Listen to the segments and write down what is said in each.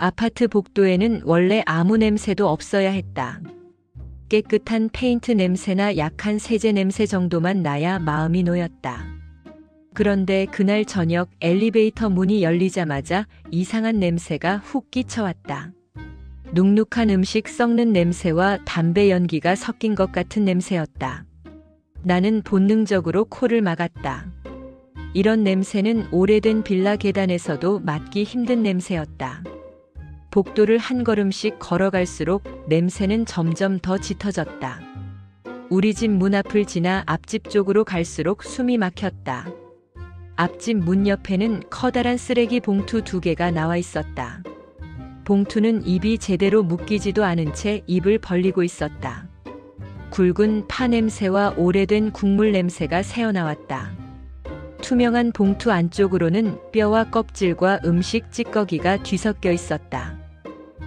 아파트 복도에는 원래 아무 냄새도 없어야 했다. 깨끗한 페인트 냄새나 약한 세제 냄새 정도만 나야 마음이 놓였다. 그런데 그날 저녁 엘리베이터 문이 열리자마자 이상한 냄새가 훅 끼쳐왔다. 눅눅한 음식 썩는 냄새와 담배 연기가 섞인 것 같은 냄새였다. 나는 본능적으로 코를 막았다. 이런 냄새는 오래된 빌라 계단에서도 맡기 힘든 냄새였다. 복도를 한 걸음씩 걸어갈수록 냄새는 점점 더 짙어졌다. 우리 집 문 앞을 지나 앞집 쪽으로 갈수록 숨이 막혔다. 앞집 문 옆에는 커다란 쓰레기 봉투 2개가 나와 있었다. 봉투는 입이 제대로 묶이지도 않은 채 입을 벌리고 있었다. 굵은 파 냄새와 오래된 국물 냄새가 새어나왔다. 투명한 봉투 안쪽으로는 뼈와 껍질과 음식 찌꺼기가 뒤섞여 있었다.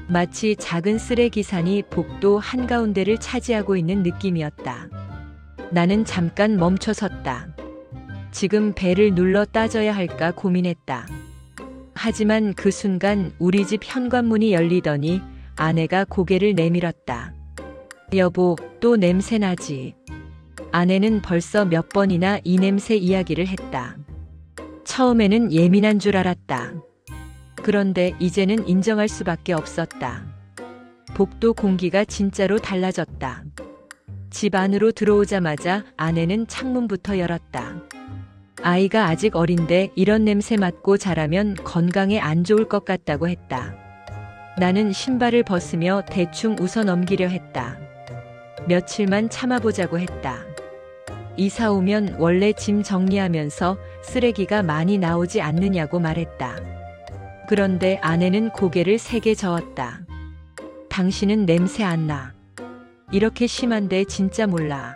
마치 작은 쓰레기산이 복도 한가운데를 차지하고 있는 느낌이었다. 나는 잠깐 멈춰섰다. 지금 배를 눌러 따져야 할까 고민했다. 하지만 그 순간 우리 집 현관문이 열리더니 아내가 고개를 내밀었다. 여보, 또 냄새 나지? 아내는 벌써 몇 번이나 이 냄새 이야기를 했다. 처음에는 예민한 줄 알았다. 그런데 이제는 인정할 수밖에 없었다. 복도 공기가 진짜로 달라졌다. 집 안으로 들어오자마자 아내는 창문부터 열었다. 아이가 아직 어린데 이런 냄새 맡고 자라면 건강에 안 좋을 것 같다고 했다. 나는 신발을 벗으며 대충 웃어 넘기려 했다. 며칠만 참아보자고 했다. 이사 오면 원래 짐 정리하면서 쓰레기가 많이 나오지 않느냐고 말했다. 그런데 아내는 고개를 세게 저었다. 당신은 냄새 안 나. 이렇게 심한데 진짜 몰라.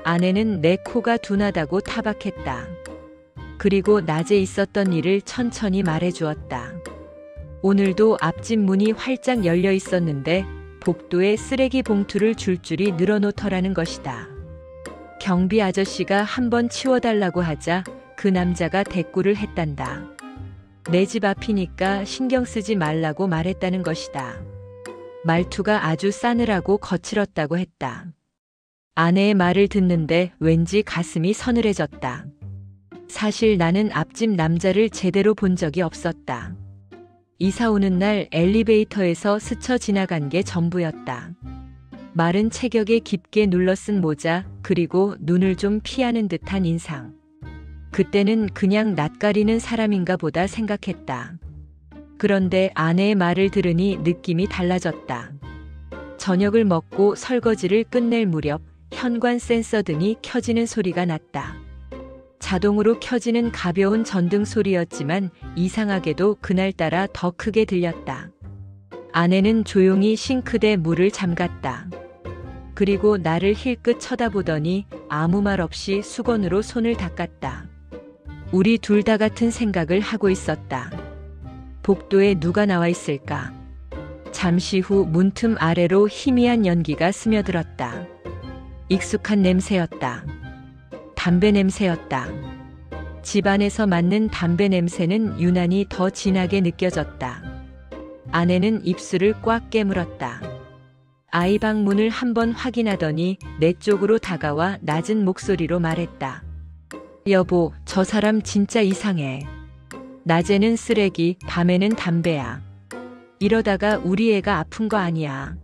아내는 내 코가 둔하다고 타박했다. 그리고 낮에 있었던 일을 천천히 말해주었다. 오늘도 앞집 문이 활짝 열려 있었는데 복도에 쓰레기 봉투를 줄줄이 늘어놓더라는 것이다. 경비 아저씨가 한번 치워달라고 하자 그 남자가 대꾸를 했단다. 내 집 앞이니까 신경 쓰지 말라고 말했다는 것이다. 말투가 아주 싸늘하고 거칠었다고 했다. 아내의 말을 듣는데 왠지 가슴이 서늘해졌다. 사실 나는 앞집 남자를 제대로 본 적이 없었다. 이사 오는 날 엘리베이터에서 스쳐 지나간 게 전부였다. 마른 체격에 깊게 눌러쓴 모자, 그리고 눈을 좀 피하는 듯한 인상. 그때는 그냥 낯가리는 사람인가 보다 생각했다. 그런데 아내의 말을 들으니 느낌이 달라졌다. 저녁을 먹고 설거지를 끝낼 무렵 현관 센서 등이 켜지는 소리가 났다. 자동으로 켜지는 가벼운 전등 소리였지만 이상하게도 그날따라 더 크게 들렸다. 아내는 조용히 싱크대 물을 잠갔다. 그리고 나를 힐끗 쳐다보더니 아무 말 없이 수건으로 손을 닦았다. 우리 둘 다 같은 생각을 하고 있었다. 복도에 누가 나와 있을까? 잠시 후 문틈 아래로 희미한 연기가 스며들었다. 익숙한 냄새였다. 담배 냄새였다. 집 안에서 맡는 담배 냄새는 유난히 더 진하게 느껴졌다. 아내는 입술을 꽉 깨물었다. 아이 방 문을 한번 확인하더니 내 쪽으로 다가와 낮은 목소리로 말했다. 여보, 저 사람 진짜 이상해. 낮에는 쓰레기, 밤에는 담배야. 이러다가 우리 애가 아픈 거 아니야.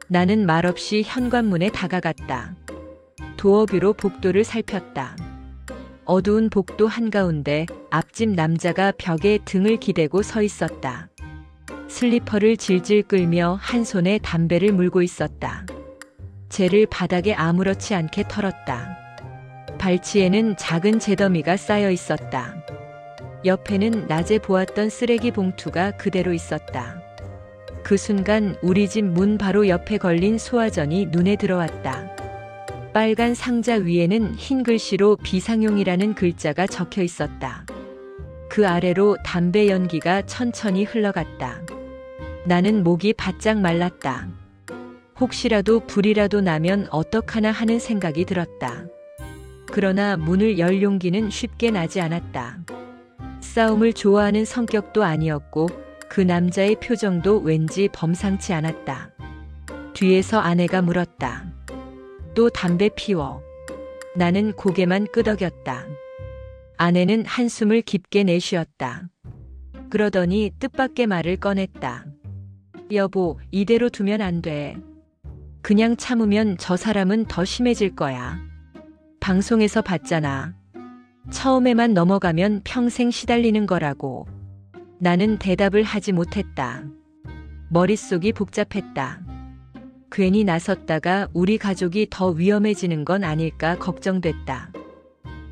나는 말없이 현관문에 다가갔다. 도어뷰로 복도를 살폈다. 어두운 복도 한가운데 앞집 남자가 벽에 등을 기대고 서 있었다. 슬리퍼를 질질 끌며 한 손에 담배를 물고 있었다. 쟤를 바닥에 아무렇지 않게 털었다. 발치에는 작은 재더미가 쌓여 있었다. 옆에는 낮에 보았던 쓰레기 봉투가 그대로 있었다. 그 순간 우리 집 문 바로 옆에 걸린 소화전이 눈에 들어왔다. 빨간 상자 위에는 흰 글씨로 비상용이라는 글자가 적혀 있었다. 그 아래로 담배 연기가 천천히 흘러갔다. 나는 목이 바짝 말랐다. 혹시라도 불이라도 나면 어떡하나 하는 생각이 들었다. 그러나 문을 열 용기는 쉽게 나지 않았다. 싸움을 좋아하는 성격도 아니었고 그 남자의 표정도 왠지 범상치 않았다. 뒤에서 아내가 물었다. 또 담배 피워. 나는 고개만 끄덕였다. 아내는 한숨을 깊게 내쉬었다. 그러더니 뜻밖의 말을 꺼냈다. 여보, 이대로 두면 안 돼. 그냥 참으면 저 사람은 더 심해질 거야. 방송에서 봤잖아. 처음에만 넘어가면 평생 시달리는 거라고. 나는 대답을 하지 못했다. 머릿속이 복잡했다. 괜히 나섰다가 우리 가족이 더 위험해지는 건 아닐까 걱정됐다.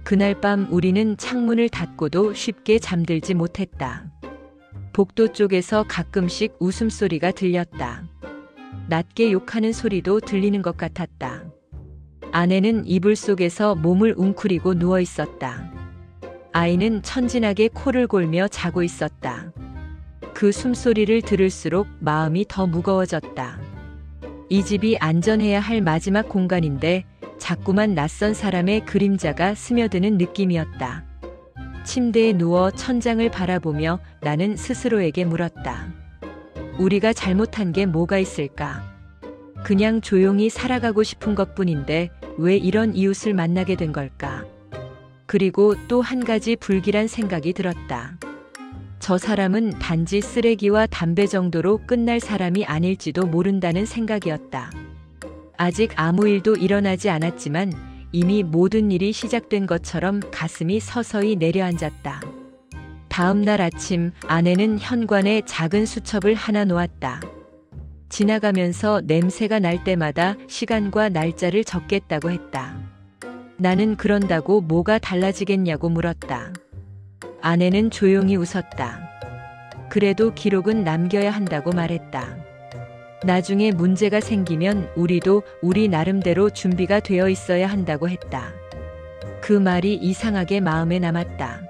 그날 밤 우리는 창문을 닫고도 쉽게 잠들지 못했다. 복도 쪽에서 가끔씩 웃음소리가 들렸다. 낮게 욕하는 소리도 들리는 것 같았다. 아내는 이불 속에서 몸을 웅크리고 누워 있었다. 아이는 천진하게 코를 골며 자고 있었다. 그 숨소리를 들을수록 마음이 더 무거워졌다. 이 집이 안전해야 할 마지막 공간인데 자꾸만 낯선 사람의 그림자가 스며드는 느낌이었다. 침대에 누워 천장을 바라보며 나는 스스로에게 물었다. 우리가 잘못한 게 뭐가 있을까? 그냥 조용히 살아가고 싶은 것뿐인데 왜 이런 이웃을 만나게 된 걸까? 그리고 또 한 가지 불길한 생각이 들었다. 저 사람은 단지 쓰레기와 담배 정도로 끝날 사람이 아닐지도 모른다는 생각이었다. 아직 아무 일도 일어나지 않았지만 이미 모든 일이 시작된 것처럼 가슴이 서서히 내려앉았다. 다음 날 아침 아내는 현관에 작은 수첩을 하나 놓았다. 지나가면서 냄새가 날 때마다 시간과 날짜를 적겠다고 했다. 나는 그런다고 뭐가 달라지겠냐고 물었다. 아내는 조용히 웃었다. 그래도 기록은 남겨야 한다고 말했다. 나중에 문제가 생기면 우리도 우리 나름대로 준비가 되어 있어야 한다고 했다. 그 말이 이상하게 마음에 남았다.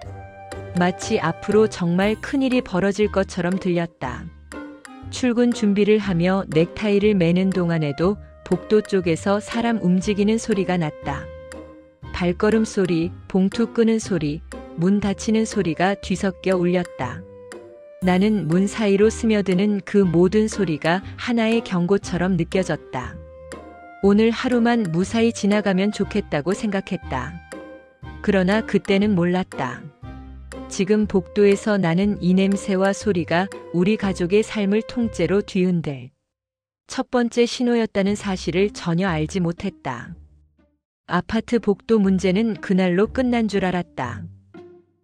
마치 앞으로 정말 큰일이 벌어질 것처럼 들렸다. 출근 준비를 하며 넥타이를 매는 동안에도 복도 쪽에서 사람 움직이는 소리가 났다. 발걸음 소리, 봉투 끄는 소리, 문 닫히는 소리가 뒤섞여 울렸다. 나는 문 사이로 스며드는 그 모든 소리가 하나의 경고처럼 느껴졌다. 오늘 하루만 무사히 지나가면 좋겠다고 생각했다. 그러나 그때는 몰랐다. 지금 복도에서 나는 이 냄새와 소리가 우리 가족의 삶을 통째로 뒤흔들 첫 번째 신호였다는 사실을 전혀 알지 못했다. 아파트 복도 문제는 그날로 끝난 줄 알았다.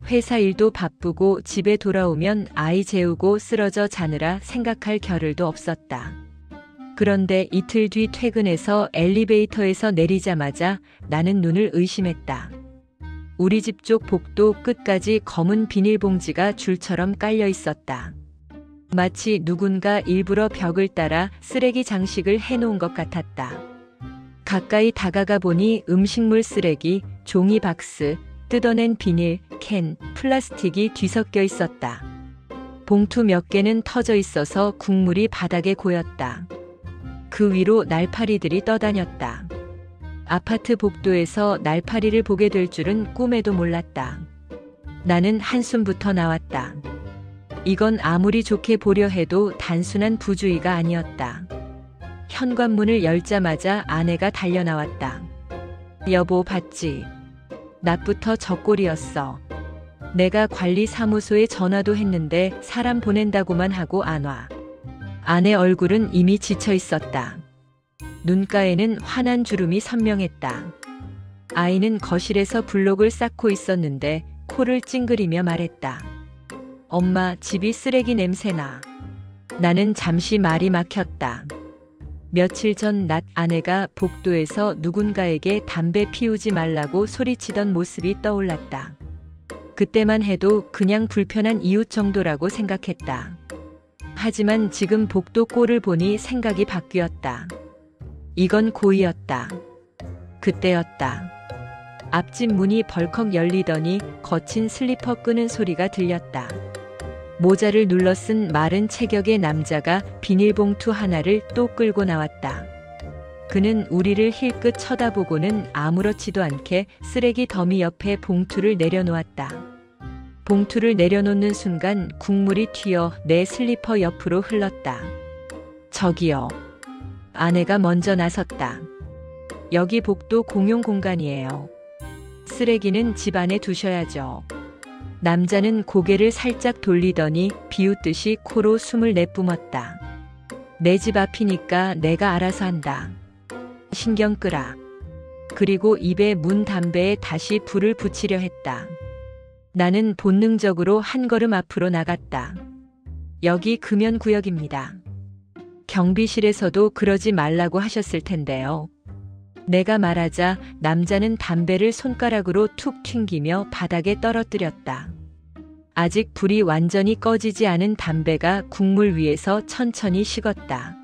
회사 일도 바쁘고 집에 돌아오면 아이 재우고 쓰러져 자느라 생각할 겨를도 없었다. 그런데 이틀 뒤 퇴근해서 엘리베이터에서 내리자마자 나는 눈을 의심했다. 우리 집 쪽 복도 끝까지 검은 비닐봉지가 줄처럼 깔려 있었다. 마치 누군가 일부러 벽을 따라 쓰레기 장식을 해놓은 것 같았다. 가까이 다가가 보니 음식물 쓰레기, 종이 박스, 뜯어낸 비닐, 캔, 플라스틱이 뒤섞여 있었다. 봉투 몇 개는 터져 있어서 국물이 바닥에 고였다. 그 위로 날파리들이 떠다녔다. 아파트 복도에서 날파리를 보게 될 줄은 꿈에도 몰랐다. 나는 한숨부터 나왔다. 이건 아무리 좋게 보려 해도 단순한 부주의가 아니었다. 현관문을 열자마자 아내가 달려나왔다. 여보, 봤지? 낮부터 저 꼴이었어. 내가 관리사무소에 전화도 했는데 사람 보낸다고만 하고 안 와. 아내 얼굴은 이미 지쳐 있었다. 눈가에는 환한 주름이 선명했다. 아이는 거실에서 블록을 쌓고 있었는데 코를 찡그리며 말했다. 엄마, 집이 쓰레기 냄새나. 나는 잠시 말이 막혔다. 며칠 전 낮 아내가 복도에서 누군가에게 담배 피우지 말라고 소리치던 모습이 떠올랐다. 그때만 해도 그냥 불편한 이웃 정도라고 생각했다. 하지만 지금 복도 꼴을 보니 생각이 바뀌었다. 이건 고의였다. 그때였다. 앞집 문이 벌컥 열리더니 거친 슬리퍼 끄는 소리가 들렸다. 모자를 눌러 쓴 마른 체격의 남자가 비닐봉투 하나를 또 끌고 나왔다. 그는 우리를 힐끗 쳐다보고는 아무렇지도 않게 쓰레기 더미 옆에 봉투를 내려놓았다. 봉투를 내려놓는 순간 국물이 튀어 내 슬리퍼 옆으로 흘렀다. 저기요. 아내가 먼저 나섰다. 여기 복도 공용 공간이에요. 쓰레기는 집 안에 두셔야죠. 남자는 고개를 살짝 돌리더니 비웃듯이 코로 숨을 내뿜었다. 내 집 앞이니까 내가 알아서 한다. 신경 끄라. 그리고 입에 문 담배에 다시 불을 붙이려 했다. 나는 본능적으로 한 걸음 앞으로 나갔다. 여기 금연구역입니다. 경비실에서도 그러지 말라고 하셨을 텐데요. 내가 말하자 남자는 담배를 손가락으로 툭 튕기며 바닥에 떨어뜨렸다. 아직 불이 완전히 꺼지지 않은 담배가 국물 위에서 천천히 식었다.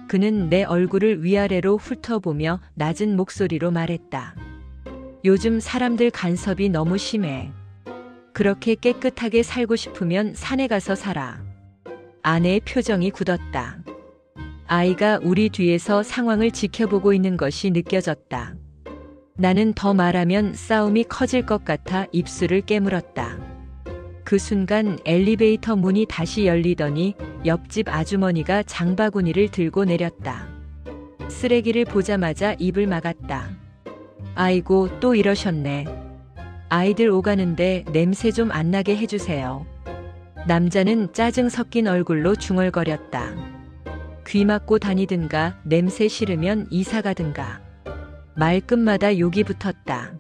그는 내 얼굴을 위아래로 훑어보며 낮은 목소리로 말했다. 요즘 사람들 간섭이 너무 심해. 그렇게 깨끗하게 살고 싶으면 산에 가서 살아. 아내의 표정이 굳었다. 아이가 우리 뒤에서 상황을 지켜보고 있는 것이 느껴졌다. 나는 더 말하면 싸움이 커질 것 같아 입술을 깨물었다. 그 순간 엘리베이터 문이 다시 열리더니 옆집 아주머니가 장바구니를 들고 내렸다. 쓰레기를 보자마자 입을 막았다. 아이고, 또 이러셨네. 아이들 오가는데 냄새 좀 안 나게 해주세요. 남자는 짜증 섞인 얼굴로 중얼거렸다. 귀 막고 다니든가 냄새 싫으면 이사 가든가. 말끝마다 욕이 붙었다.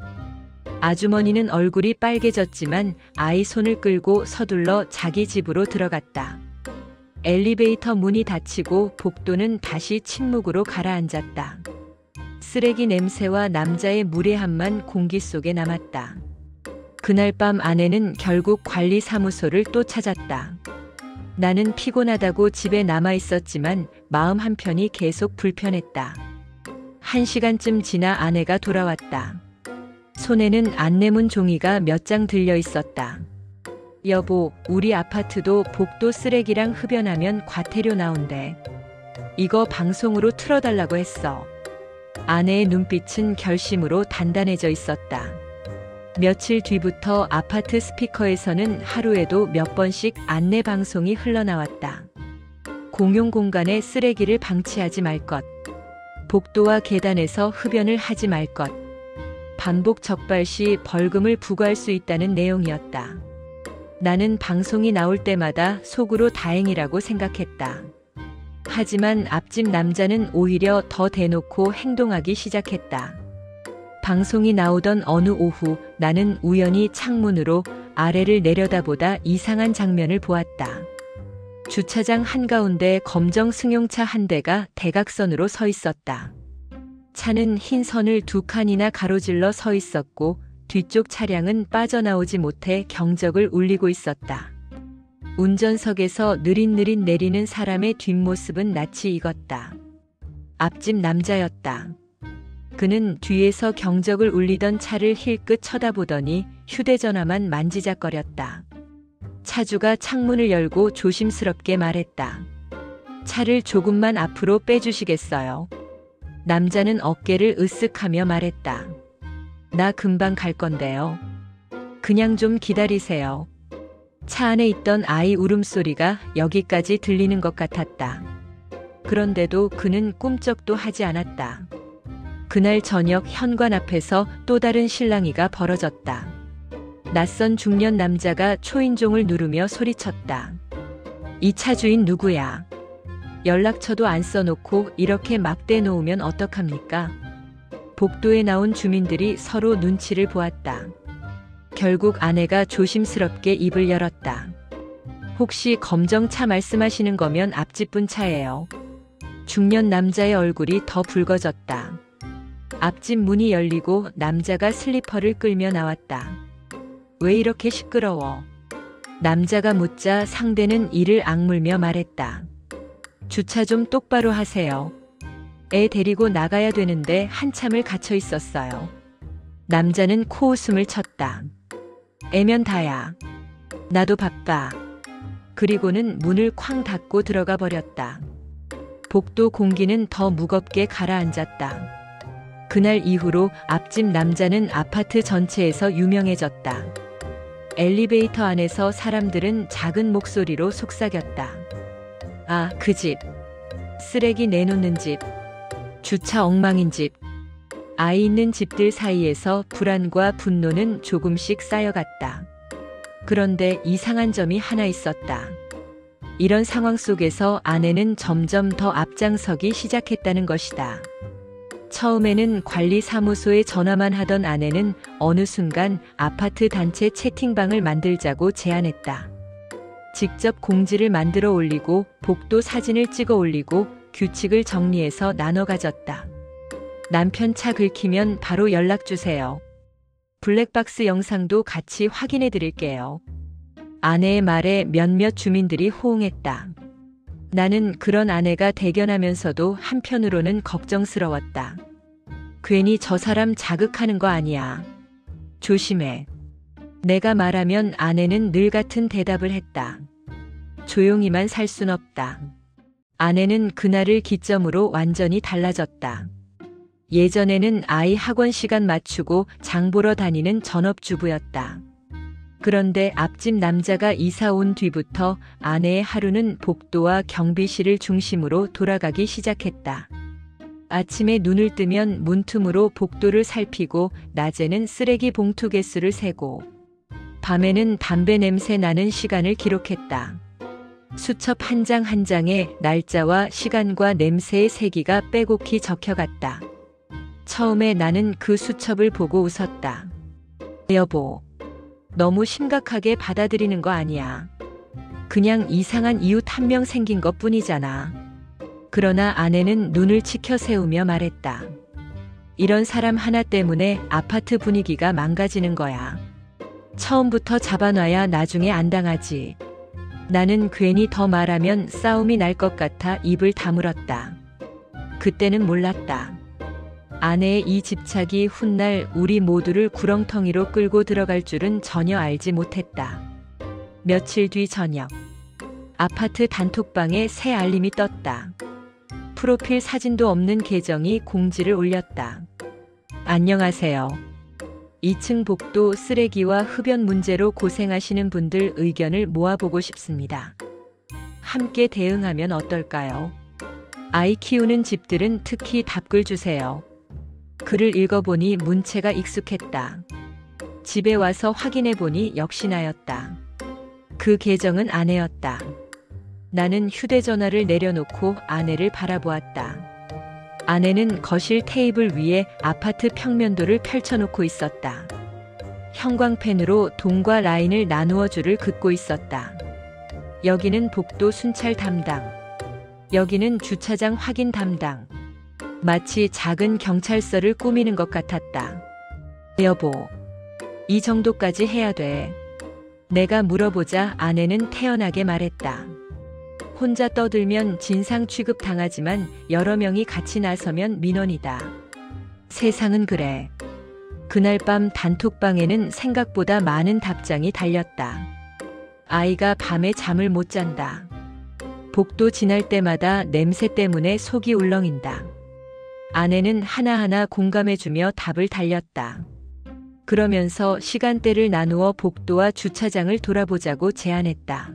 아주머니는 얼굴이 빨개졌지만 아이 손을 끌고 서둘러 자기 집으로 들어갔다. 엘리베이터 문이 닫히고 복도는 다시 침묵으로 가라앉았다. 쓰레기 냄새와 남자의 무례함만 공기 속에 남았다. 그날 밤 아내는 결국 관리사무소를 또 찾았다. 나는 피곤하다고 집에 남아 있었지만 마음 한편이 계속 불편했다. 1시간쯤 지나 아내가 돌아왔다. 손에는 안내문 종이가 몇 장 들려 있었다. 여보, 우리 아파트도 복도 쓰레기랑 흡연하면 과태료 나온대. 이거 방송으로 틀어달라고 했어. 아내의 눈빛은 결심으로 단단해져 있었다. 며칠 뒤부터 아파트 스피커에서는 하루에도 몇 번씩 안내 방송이 흘러나왔다. 공용 공간에 쓰레기를 방치하지 말 것. 복도와 계단에서 흡연을 하지 말 것. 반복 적발 시 벌금을 부과할 수 있다는 내용이었다. 나는 방송이 나올 때마다 속으로 다행이라고 생각했다. 하지만 앞집 남자는 오히려 더 대놓고 행동하기 시작했다. 방송이 나오던 어느 오후 나는 우연히 창문으로 아래를 내려다보다 이상한 장면을 보았다. 주차장 한가운데 검정 승용차 한 대가 대각선으로 서 있었다. 차는 흰 선을 2칸이나 가로질러 서 있었고 뒤쪽 차량은 빠져나오지 못해 경적을 울리고 있었다. 운전석에서 느릿느릿 내리는 사람의 뒷모습은 낯이 익었다. 앞집 남자였다. 그는 뒤에서 경적을 울리던 차를 힐끗 쳐다보더니 휴대전화만 만지작거렸다. 차주가 창문을 열고 조심스럽게 말했다. 차를 조금만 앞으로 빼주시겠어요? 남자는 어깨를 으쓱하며 말했다. 나 금방 갈 건데요. 그냥 좀 기다리세요. 차 안에 있던 아이 울음소리가 여기까지 들리는 것 같았다. 그런데도 그는 꿈쩍도 하지 않았다. 그날 저녁 현관 앞에서 또 다른 실랑이가 벌어졌다. 낯선 중년 남자가 초인종을 누르며 소리쳤다. 이 차 주인 누구야? 연락처도 안 써놓고 이렇게 막 대놓으면 어떡합니까? 복도에 나온 주민들이 서로 눈치를 보았다. 결국 아내가 조심스럽게 입을 열었다. 혹시 검정차 말씀하시는 거면 앞집분 차예요. 중년 남자의 얼굴이 더 붉어졌다. 앞집 문이 열리고 남자가 슬리퍼를 끌며 나왔다. 왜 이렇게 시끄러워? 남자가 묻자 상대는 이를 악물며 말했다. 주차 좀 똑바로 하세요. 애 데리고 나가야 되는데 한참을 갇혀 있었어요. 남자는 코웃음을 쳤다. 애면 다야. 나도 바빠. 그리고는 문을 쾅 닫고 들어가 버렸다. 복도 공기는 더 무겁게 가라앉았다. 그날 이후로 앞집 남자는 아파트 전체에서 유명해졌다. 엘리베이터 안에서 사람들은 작은 목소리로 속삭였다. 아, 그 집. 쓰레기 내놓는 집. 주차 엉망인 집. 아이 있는 집들 사이에서 불안과 분노는 조금씩 쌓여갔다. 그런데 이상한 점이 하나 있었다. 이런 상황 속에서 아내는 점점 더 앞장서기 시작했다는 것이다. 처음에는 관리사무소에 전화만 하던 아내는 어느 순간 아파트 단체 채팅방을 만들자고 제안했다. 직접 공지를 만들어 올리고 복도 사진을 찍어 올리고 규칙을 정리해서 나눠 가졌다. 남편 차 긁히면 바로 연락 주세요. 블랙박스 영상도 같이 확인해 드릴게요. 아내의 말에 몇몇 주민들이 호응했다. 나는 그런 아내가 대견하면서도 한편으로는 걱정스러웠다. 괜히 저 사람 자극하는 거 아니야. 조심해. 내가 말하면 아내는 늘 같은 대답을 했다. 조용히만 살 순 없다. 아내는 그날을 기점으로 완전히 달라졌다. 예전에는 아이 학원 시간 맞추고 장 보러 다니는 전업주부였다. 그런데 앞집 남자가 이사 온 뒤부터 아내의 하루는 복도와 경비실을 중심으로 돌아가기 시작했다. 아침에 눈을 뜨면 문틈으로 복도를 살피고 낮에는 쓰레기 봉투 개수를 세고 밤에는 담배 냄새 나는 시간을 기록했다. 수첩 한 장 한 장에 날짜와 시간과 냄새의 세기가 빼곡히 적혀갔다. 처음에 나는 그 수첩을 보고 웃었다. 여보, 너무 심각하게 받아들이는 거 아니야. 그냥 이상한 이웃 한 명 생긴 것 뿐이잖아. 그러나 아내는 눈을 치켜 세우며 말했다. 이런 사람 하나 때문에 아파트 분위기가 망가지는 거야. 처음부터 잡아놔야 나중에 안 당하지. 나는 괜히 더 말하면 싸움이 날 것 같아 입을 다물었다. 그때는 몰랐다. 아내의 이 집착이 훗날 우리 모두를 구렁텅이로 끌고 들어갈 줄은 전혀 알지 못했다. 며칠 뒤 저녁. 아파트 단톡방에 새 알림이 떴다. 프로필 사진도 없는 계정이 공지를 올렸다. 안녕하세요. 2층 복도 쓰레기와 흡연 문제로 고생하시는 분들 의견을 모아보고 싶습니다. 함께 대응하면 어떨까요? 아이 키우는 집들은 특히 답글 주세요. 글을 읽어보니 문체가 익숙했다. 집에 와서 확인해보니 역시 나였다. 그 계정은 아내였다. 나는 휴대전화를 내려놓고 아내를 바라보았다. 아내는 거실 테이블 위에 아파트 평면도를 펼쳐놓고 있었다. 형광펜으로 동과 라인을 나누어 줄을 긋고 있었다. 여기는 복도 순찰 담당. 여기는 주차장 확인 담당. 마치 작은 경찰서를 꾸미는 것 같았다. 여보, 이 정도까지 해야 돼. 내가 물어보자 아내는 태연하게 말했다. 혼자 떠들면 진상 취급 당하지만 여러 명이 같이 나서면 민원이다. 세상은 그래. 그날 밤 단톡방에는 생각보다 많은 답장이 달렸다. 아이가 밤에 잠을 못 잔다. 복도 지날 때마다 냄새 때문에 속이 울렁인다. 아내는 하나하나 공감해주며 답을 달렸다. 그러면서 시간대를 나누어 복도와 주차장을 돌아보자고 제안했다.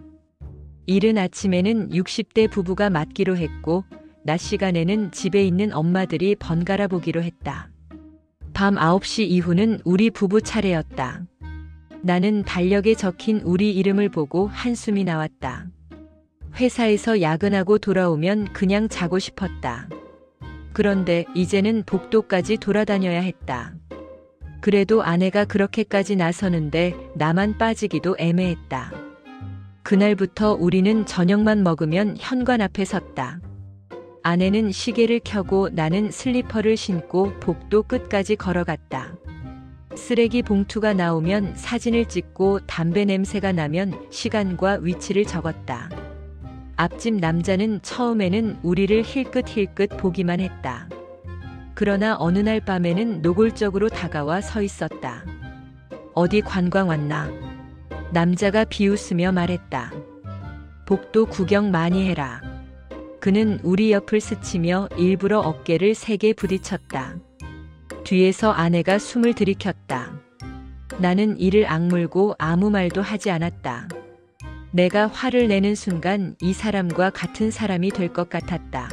이른 아침에는 60대 부부가 맡기로 했고 낮 시간에는 집에 있는 엄마들이 번갈아 보기로 했다. 밤 9시 이후는 우리 부부 차례였다. 나는 달력에 적힌 우리 이름을 보고 한숨이 나왔다. 회사에서 야근하고 돌아오면 그냥 자고 싶었다. 그런데 이제는 복도까지 돌아다녀야 했다. 그래도 아내가 그렇게까지 나서는데 나만 빠지기도 애매했다. 그날부터 우리는 저녁만 먹으면 현관 앞에 섰다. 아내는 시계를 켜고 나는 슬리퍼를 신고 복도 끝까지 걸어갔다. 쓰레기 봉투가 나오면 사진을 찍고 담배 냄새가 나면 시간과 위치를 적었다. 앞집 남자는 처음에는 우리를 힐끗힐끗 보기만 했다. 그러나 어느 날 밤에는 노골적으로 다가와 서 있었다. 어디 관광 왔나? 남자가 비웃으며 말했다. 복도 구경 많이 해라. 그는 우리 옆을 스치며 일부러 어깨를 세게 부딪혔다. 뒤에서 아내가 숨을 들이켰다. 나는 이를 악물고 아무 말도 하지 않았다. 내가 화를 내는 순간 이 사람과 같은 사람이 될 것 같았다.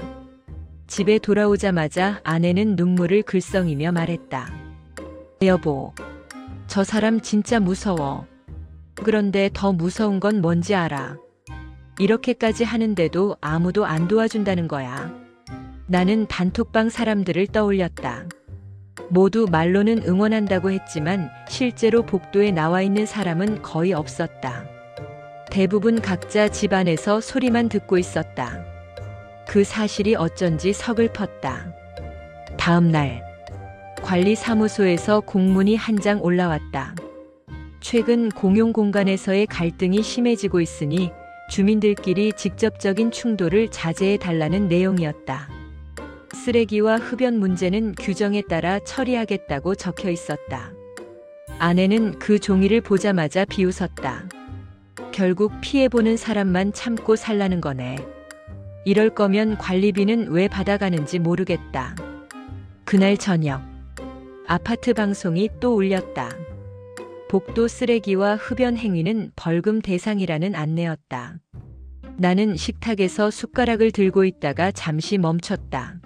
집에 돌아오자마자 아내는 눈물을 글썽이며 말했다. 여보, 저 사람 진짜 무서워. 그런데 더 무서운 건 뭔지 알아? 이렇게까지 하는데도 아무도 안 도와준다는 거야. 나는 단톡방 사람들을 떠올렸다. 모두 말로는 응원한다고 했지만 실제로 복도에 나와 있는 사람은 거의 없었다. 대부분 각자 집 안에서 소리만 듣고 있었다. 그 사실이 어쩐지 서글펐다. 다음 날 관리사무소에서 공문이 한 장 올라왔다. 최근 공용공간에서의 갈등이 심해지고 있으니 주민들끼리 직접적인 충돌을 자제해달라는 내용이었다. 쓰레기와 흡연 문제는 규정에 따라 처리하겠다고 적혀 있었다. 아내는 그 종이를 보자마자 비웃었다. 결국 피해보는 사람만 참고 살라는 거네. 이럴 거면 관리비는 왜 받아가는지 모르겠다. 그날 저녁 아파트 방송이 또 울렸다. 복도 쓰레기와 흡연 행위는 벌금 대상이라는 안내였다. 나는 식탁에서 숟가락을 들고 있다가 잠시 멈췄다.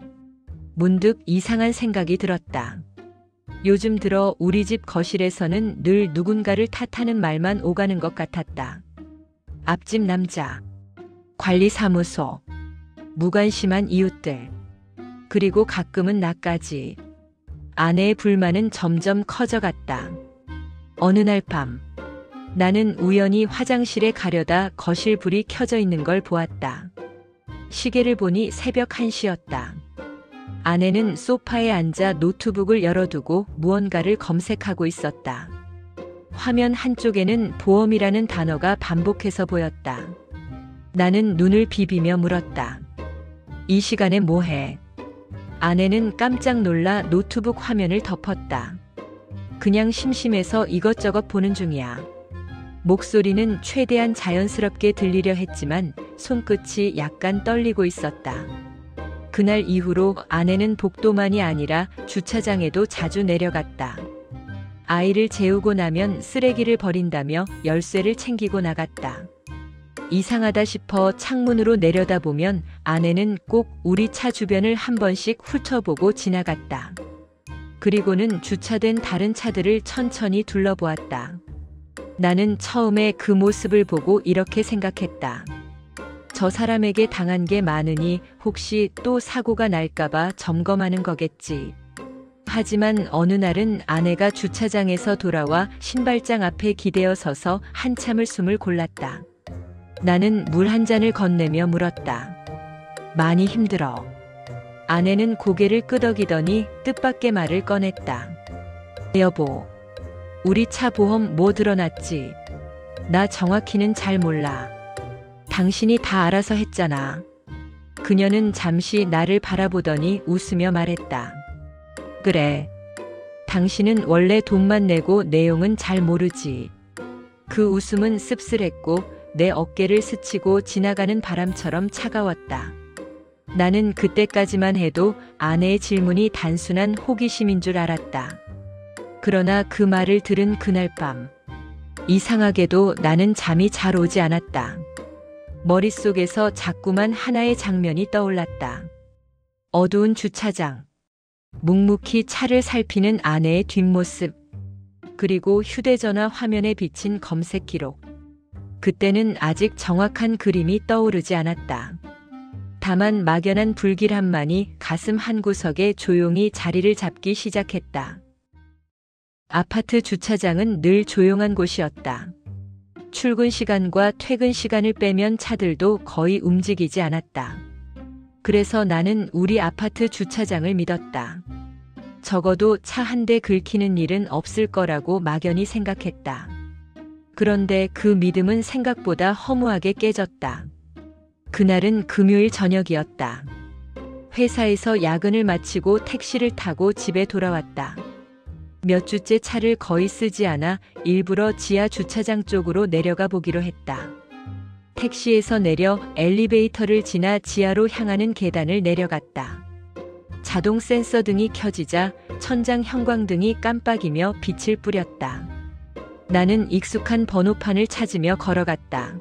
문득 이상한 생각이 들었다. 요즘 들어 우리 집 거실에서는 늘 누군가를 탓하는 말만 오가는 것 같았다. 앞집 남자, 관리사무소, 무관심한 이웃들, 그리고 가끔은 나까지. 아내의 불만은 점점 커져갔다. 어느 날 밤, 나는 우연히 화장실에 가려다 거실 불이 켜져 있는 걸 보았다. 시계를 보니 새벽 1시였다. 아내는 소파에 앉아 노트북을 열어두고 무언가를 검색하고 있었다. 화면 한쪽에는 보험이라는 단어가 반복해서 보였다. 나는 눈을 비비며 물었다. 이 시간에 뭐해? 아내는 깜짝 놀라 노트북 화면을 덮었다. 그냥 심심해서 이것저것 보는 중이야. 목소리는 최대한 자연스럽게 들리려 했지만 손끝이 약간 떨리고 있었다. 그날 이후로 아내는 복도만이 아니라 주차장에도 자주 내려갔다. 아이를 재우고 나면 쓰레기를 버린다며 열쇠를 챙기고 나갔다. 이상하다 싶어 창문으로 내려다보면 아내는 꼭 우리 차 주변을 한 번씩 훑어보고 지나갔다. 그리고는 주차된 다른 차들을 천천히 둘러보았다. 나는 처음에 그 모습을 보고 이렇게 생각했다. 저 사람에게 당한 게 많으니 혹시 또 사고가 날까봐 점검하는 거겠지. 하지만 어느 날은 아내가 주차장에서 돌아와 신발장 앞에 기대어 서서 한참을 숨을 골랐다. 나는 물 한 잔을 건네며 물었다. 많이 힘들어. 아내는 고개를 끄덕이더니 뜻밖의 말을 꺼냈다. 여보, 우리 차 보험 뭐 들어놨지? 나 정확히는 잘 몰라. 당신이 다 알아서 했잖아. 그녀는 잠시 나를 바라보더니 웃으며 말했다. 그래. 당신은 원래 돈만 내고 내용은 잘 모르지. 그 웃음은 씁쓸했고 내 어깨를 스치고 지나가는 바람처럼 차가웠다. 나는 그때까지만 해도 아내의 질문이 단순한 호기심인 줄 알았다. 그러나 그 말을 들은 그날 밤, 이상하게도 나는 잠이 잘 오지 않았다. 머릿속에서 자꾸만 하나의 장면이 떠올랐다. 어두운 주차장, 묵묵히 차를 살피는 아내의 뒷모습, 그리고 휴대전화 화면에 비친 검색 기록. 그때는 아직 정확한 그림이 떠오르지 않았다. 다만 막연한 불길함만이 가슴 한구석에 조용히 자리를 잡기 시작했다. 아파트 주차장은 늘 조용한 곳이었다. 출근 시간과 퇴근 시간을 빼면 차들도 거의 움직이지 않았다. 그래서 나는 우리 아파트 주차장을 믿었다. 적어도 차 한 대 긁히는 일은 없을 거라고 막연히 생각했다. 그런데 그 믿음은 생각보다 허무하게 깨졌다. 그날은 금요일 저녁이었다. 회사에서 야근을 마치고 택시를 타고 집에 돌아왔다. 몇 주째 차를 거의 쓰지 않아 일부러 지하 주차장 쪽으로 내려가 보기로 했다. 택시에서 내려 엘리베이터를 지나 지하로 향하는 계단을 내려갔다. 자동 센서 등이 켜지자 천장 형광등이 깜빡이며 빛을 뿌렸다. 나는 익숙한 번호판을 찾으며 걸어갔다.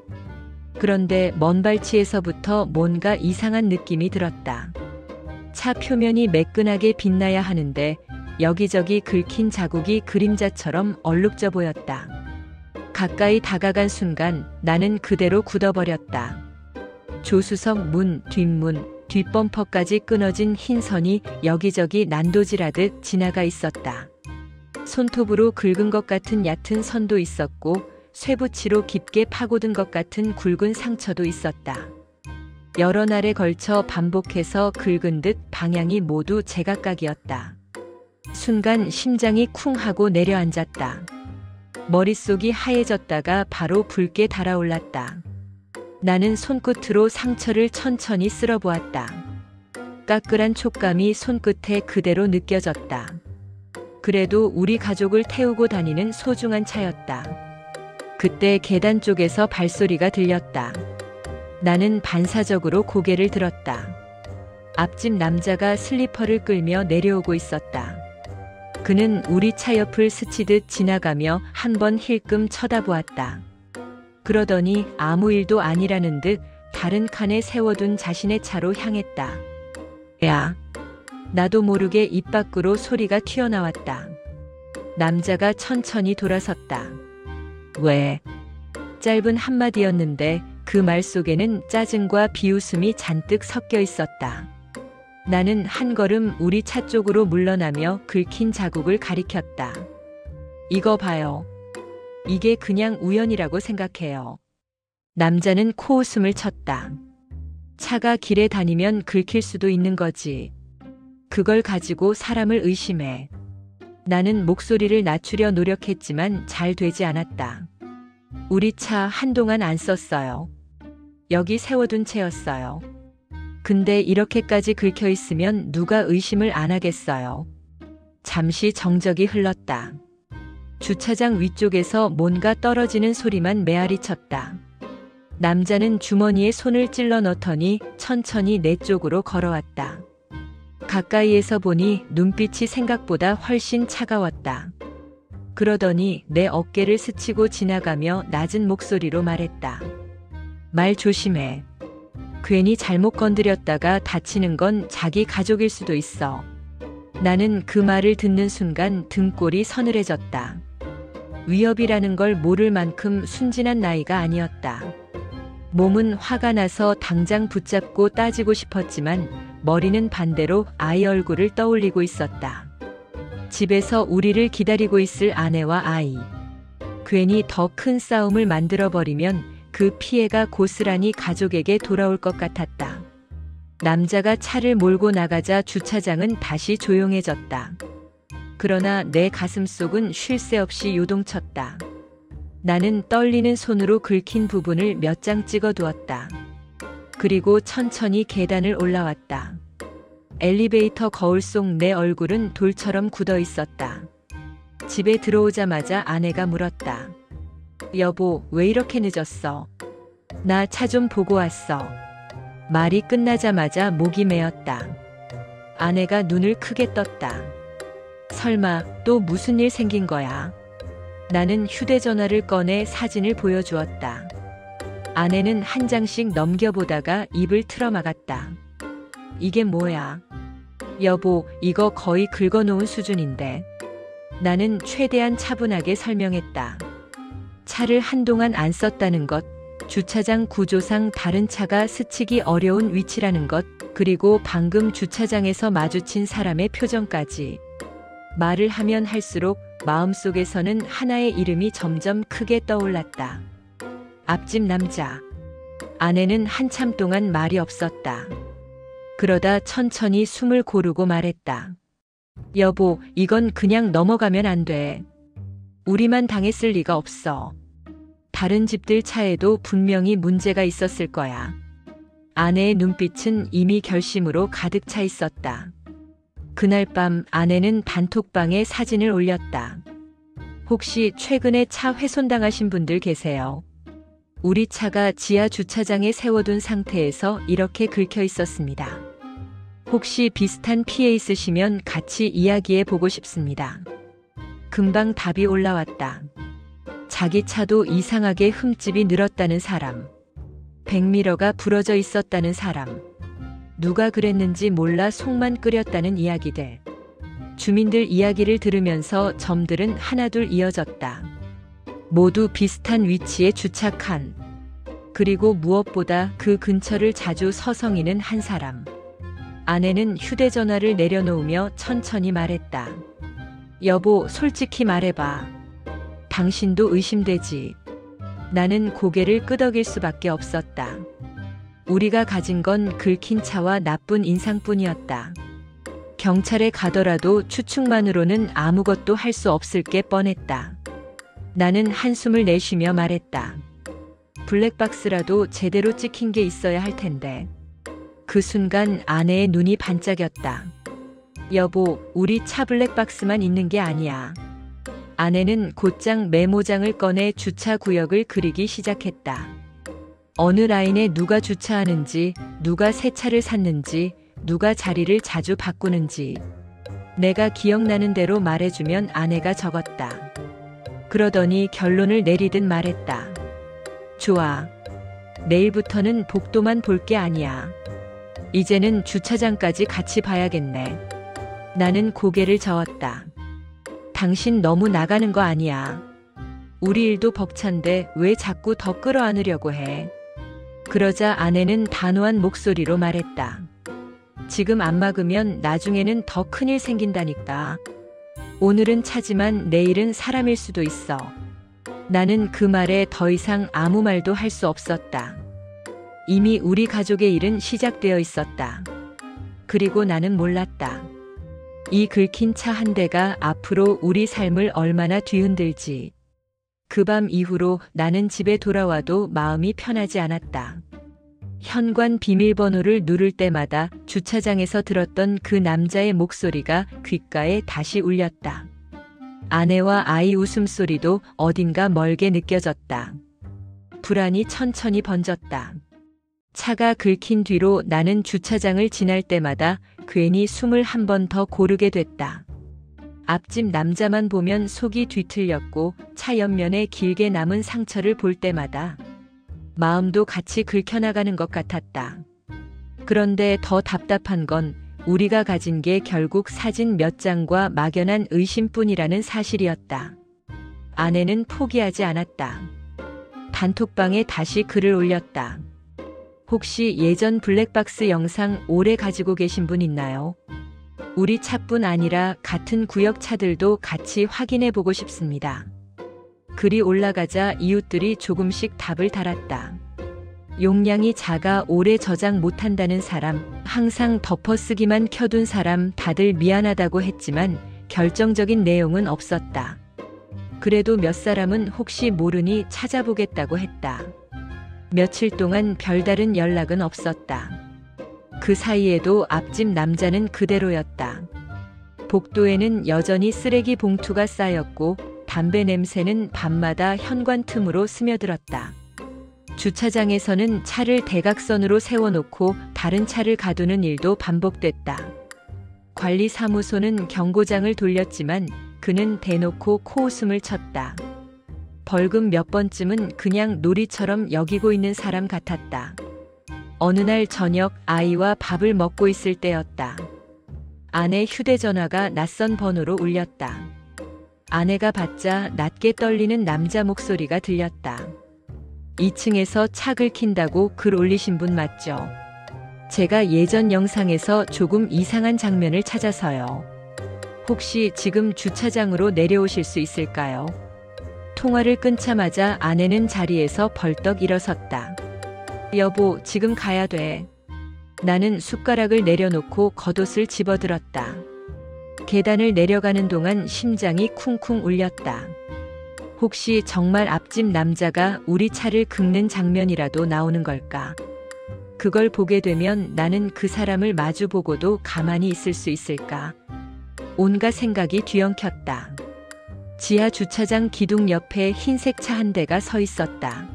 그런데 먼 발치에서부터 뭔가 이상한 느낌이 들었다. 차 표면이 매끈하게 빛나야 하는데 여기저기 긁힌 자국이 그림자처럼 얼룩져 보였다. 가까이 다가간 순간 나는 그대로 굳어버렸다. 조수석 문, 뒷문, 뒷범퍼까지 끊어진 흰 선이 여기저기 난도질하듯 지나가 있었다. 손톱으로 긁은 것 같은 얕은 선도 있었고 쇠붙이로 깊게 파고든 것 같은 굵은 상처도 있었다. 여러 날에 걸쳐 반복해서 긁은 듯 방향이 모두 제각각이었다. 순간 심장이 쿵 하고 내려앉았다. 머릿속이 하얘졌다가 바로 붉게 달아올랐다. 나는 손끝으로 상처를 천천히 쓸어보았다. 까끌한 촉감이 손끝에 그대로 느껴졌다. 그래도 우리 가족을 태우고 다니는 소중한 차였다. 그때 계단 쪽에서 발소리가 들렸다. 나는 반사적으로 고개를 들었다. 앞집 남자가 슬리퍼를 끌며 내려오고 있었다. 그는 우리 차 옆을 스치듯 지나가며 한 번 힐끔 쳐다보았다. 그러더니 아무 일도 아니라는 듯 다른 칸에 세워둔 자신의 차로 향했다. 야! 나도 모르게 입 밖으로 소리가 튀어나왔다. 남자가 천천히 돌아섰다. 왜? 짧은 한마디였는데 그 말 속에는 짜증과 비웃음이 잔뜩 섞여 있었다. 나는 한 걸음 우리 차 쪽으로 물러나며 긁힌 자국을 가리켰다. 이거 봐요. 이게 그냥 우연이라고 생각해요. 남자는 코웃음을 쳤다. 차가 길에 다니면 긁힐 수도 있는 거지. 그걸 가지고 사람을 의심해. 나는 목소리를 낮추려 노력했지만 잘 되지 않았다. 우리 차 한동안 안 썼어요. 여기 세워둔 채였어요. 근데 이렇게까지 긁혀 있으면 누가 의심을 안 하겠어요. 잠시 정적이 흘렀다. 주차장 위쪽에서 뭔가 떨어지는 소리만 메아리 쳤다. 남자는 주머니에 손을 찔러 넣더니 천천히 내 쪽으로 걸어왔다. 가까이에서 보니 눈빛이 생각보다 훨씬 차가웠다. 그러더니 내 어깨를 스치고 지나가며 낮은 목소리로 말했다. 말 조심해. 괜히 잘못 건드렸다가 다치는 건 자기 가족일 수도 있어. 나는 그 말을 듣는 순간 등골이 서늘해졌다. 위협이라는 걸 모를 만큼 순진한 나이가 아니었다. 몸은 화가 나서 당장 붙잡고 따지고 싶었지만 머리는 반대로 아이 얼굴을 떠올리고 있었다. 집에서 우리를 기다리고 있을 아내와 아이. 괜히 더 큰 싸움을 만들어버리면 그 피해가 고스란히 가족에게 돌아올 것 같았다. 남자가 차를 몰고 나가자 주차장은 다시 조용해졌다. 그러나 내 가슴속은 쉴 새 없이 요동쳤다. 나는 떨리는 손으로 긁힌 부분을 몇 장 찍어두었다. 그리고 천천히 계단을 올라왔다. 엘리베이터 거울 속 내 얼굴은 돌처럼 굳어 있었다. 집에 들어오자마자 아내가 물었다. 여보, 왜 이렇게 늦었어? 나 차 좀 보고 왔어. 말이 끝나자마자 목이 메었다. 아내가 눈을 크게 떴다. 설마 또 무슨 일 생긴 거야? 나는 휴대전화를 꺼내 사진을 보여주었다. 아내는 한 장씩 넘겨보다가 입을 틀어막았다. 이게 뭐야? 여보, 이거 거의 긁어놓은 수준인데. 나는 최대한 차분하게 설명했다. 차를 한동안 안 썼다는 것, 주차장 구조상 다른 차가 스치기 어려운 위치라는 것, 그리고 방금 주차장에서 마주친 사람의 표정까지. 말을 하면 할수록 마음속에서는 하나의 이름이 점점 크게 떠올랐다. 앞집 남자. 아내는 한참 동안 말이 없었다. 그러다 천천히 숨을 고르고 말했다. 여보, 이건 그냥 넘어가면 안 돼. 우리만 당했을 리가 없어. 다른 집들 차에도 분명히 문제가 있었을 거야. 아내의 눈빛은 이미 결심으로 가득 차 있었다. 그날 밤 아내는 단톡방에 사진을 올렸다. 혹시 최근에 차 훼손당하신 분들 계세요? 우리 차가 지하 주차장에 세워둔 상태에서 이렇게 긁혀 있었습니다. 혹시 비슷한 피해 있으시면 같이 이야기해 보고 싶습니다. 금방 답이 올라왔다. 자기 차도 이상하게 흠집이 늘었다는 사람. 백미러가 부러져 있었다는 사람. 누가 그랬는지 몰라 속만 끓였다는 이야기들. 주민들 이야기를 들으면서 점들은 하나둘 이어졌다. 모두 비슷한 위치에 주차한. 그리고 무엇보다 그 근처를 자주 서성이는 한 사람. 아내는 휴대전화를 내려놓으며 천천히 말했다. 여보, 솔직히 말해봐. 당신도 의심되지. 나는 고개를 끄덕일 수밖에 없었다. 우리가 가진 건 긁힌 차와 나쁜 인상뿐이었다. 경찰에 가더라도 추측만으로는 아무것도 할 수 없을 게 뻔했다. 나는 한숨을 내쉬며 말했다. 블랙박스라도 제대로 찍힌 게 있어야 할 텐데. 그 순간 아내의 눈이 반짝였다. 여보, 우리 차 블랙박스만 있는 게 아니야. 아내는 곧장 메모장을 꺼내 주차 구역을 그리기 시작했다. 어느 라인에 누가 주차하는지, 누가 새 차를 샀는지, 누가 자리를 자주 바꾸는지. 내가 기억나는 대로 말해주면 아내가 적었다. 그러더니 결론을 내리듯 말했다. 좋아. 내일부터는 복도만 볼 게 아니야. 이제는 주차장까지 같이 봐야겠네. 나는 고개를 저었다. 당신 너무 나가는 거 아니야. 우리 일도 벅찬데 왜 자꾸 더 끌어안으려고 해. 그러자 아내는 단호한 목소리로 말했다. 지금 안 막으면 나중에는 더 큰일 생긴다니까. 오늘은 차지만 내일은 사람일 수도 있어. 나는 그 말에 더 이상 아무 말도 할 수 없었다. 이미 우리 가족의 일은 시작되어 있었다. 그리고 나는 몰랐다. 이 긁힌 차 한 대가 앞으로 우리 삶을 얼마나 뒤흔들지. 그 밤 이후로 나는 집에 돌아와도 마음이 편하지 않았다. 현관 비밀번호를 누를 때마다 주차장에서 들었던 그 남자의 목소리가 귓가에 다시 울렸다. 아내와 아이 웃음소리도 어딘가 멀게 느껴졌다. 불안이 천천히 번졌다. 차가 긁힌 뒤로 나는 주차장을 지날 때마다 괜히 숨을 한 번 더 고르게 됐다. 앞집 남자만 보면 속이 뒤틀렸고 차 옆면에 길게 남은 상처를 볼 때마다 마음도 같이 긁혀나가는 것 같았다. 그런데 더 답답한 건 우리가 가진 게 결국 사진 몇 장과 막연한 의심뿐이라는 사실이었다. 아내는 포기하지 않았다. 단톡방에 다시 글을 올렸다. 혹시 예전 블랙박스 영상 오래 가지고 계신 분 있나요? 우리 차뿐 아니라 같은 구역 차들도 같이 확인해 보고 싶습니다. 글이 올라가자 이웃들이 조금씩 답을 달았다. 용량이 작아 오래 저장 못한다는 사람, 항상 덮어쓰기만 켜둔 사람, 다들 미안하다고 했지만 결정적인 내용은 없었다. 그래도 몇 사람은 혹시 모르니 찾아보겠다고 했다. 며칠 동안 별다른 연락은 없었다. 그 사이에도 앞집 남자는 그대로였다. 복도에는 여전히 쓰레기 봉투가 쌓였고 담배 냄새는 밤마다 현관 틈으로 스며들었다. 주차장에서는 차를 대각선으로 세워놓고 다른 차를 가두는 일도 반복됐다. 관리사무소는 경고장을 돌렸지만 그는 대놓고 코웃음을 쳤다. 벌금 몇 번쯤은 그냥 놀이처럼 여기고 있는 사람 같았다. 어느 날 저녁 아이와 밥을 먹고 있을 때였다. 아내 휴대전화가 낯선 번호로 울렸다. 아내가 받자 낮게 떨리는 남자 목소리가 들렸다. 2층에서 차 긁힌다고 글 올리신 분 맞죠? 제가 예전 영상에서 조금 이상한 장면을 찾아서요. 혹시 지금 주차장으로 내려오실 수 있을까요? 통화를 끊자마자 아내는 자리에서 벌떡 일어섰다. 여보, 지금 가야 돼. 나는 숟가락을 내려놓고 겉옷을 집어들었다. 계단을 내려가는 동안 심장이 쿵쿵 울렸다. 혹시 정말 앞집 남자가 우리 차를 긁는 장면이라도 나오는 걸까? 그걸 보게 되면 나는 그 사람을 마주보고도 가만히 있을 수 있을까? 온갖 생각이 뒤엉켰다. 지하 주차장 기둥 옆에 흰색 차 한 대가 서 있었다.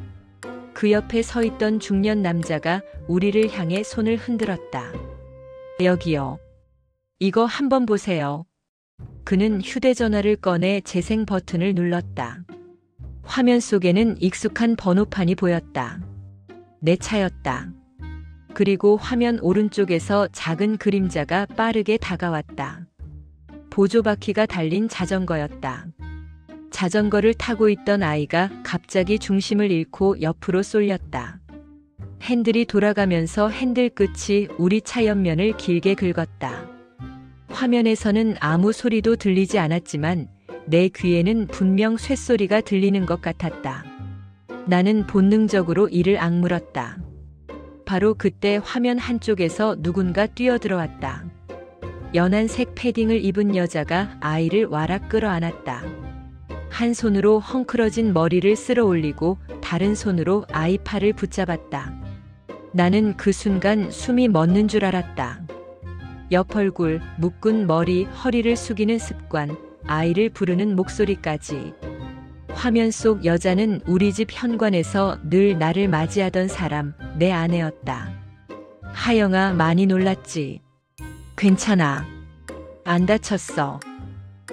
그 옆에 서 있던 중년 남자가 우리를 향해 손을 흔들었다. 여기요. 이거 한번 보세요. 그는 휴대전화를 꺼내 재생 버튼을 눌렀다. 화면 속에는 익숙한 번호판이 보였다. 내 차였다. 그리고 화면 오른쪽에서 작은 그림자가 빠르게 다가왔다. 보조바퀴가 달린 자전거였다. 자전거를 타고 있던 아이가 갑자기 중심을 잃고 옆으로 쏠렸다. 핸들이 돌아가면서 핸들 끝이 우리 차 옆면을 길게 긁었다. 화면에서는 아무 소리도 들리지 않았지만 내 귀에는 분명 쇳소리가 들리는 것 같았다. 나는 본능적으로 이를 악물었다. 바로 그때 화면 한쪽에서 누군가 뛰어들어왔다. 연한색 패딩을 입은 여자가 아이를 와락 끌어안았다. 한 손으로 헝클어진 머리를 쓸어 올리고 다른 손으로 아이 팔을 붙잡았다. 나는 그 순간 숨이 멎는 줄 알았다. 옆 얼굴, 묶은 머리, 허리를 숙이는 습관, 아이를 부르는 목소리까지. 화면 속 여자는 우리 집 현관에서 늘 나를 맞이하던 사람, 내 아내였다. 하영아, 많이 놀랐지? 괜찮아. 안 다쳤어.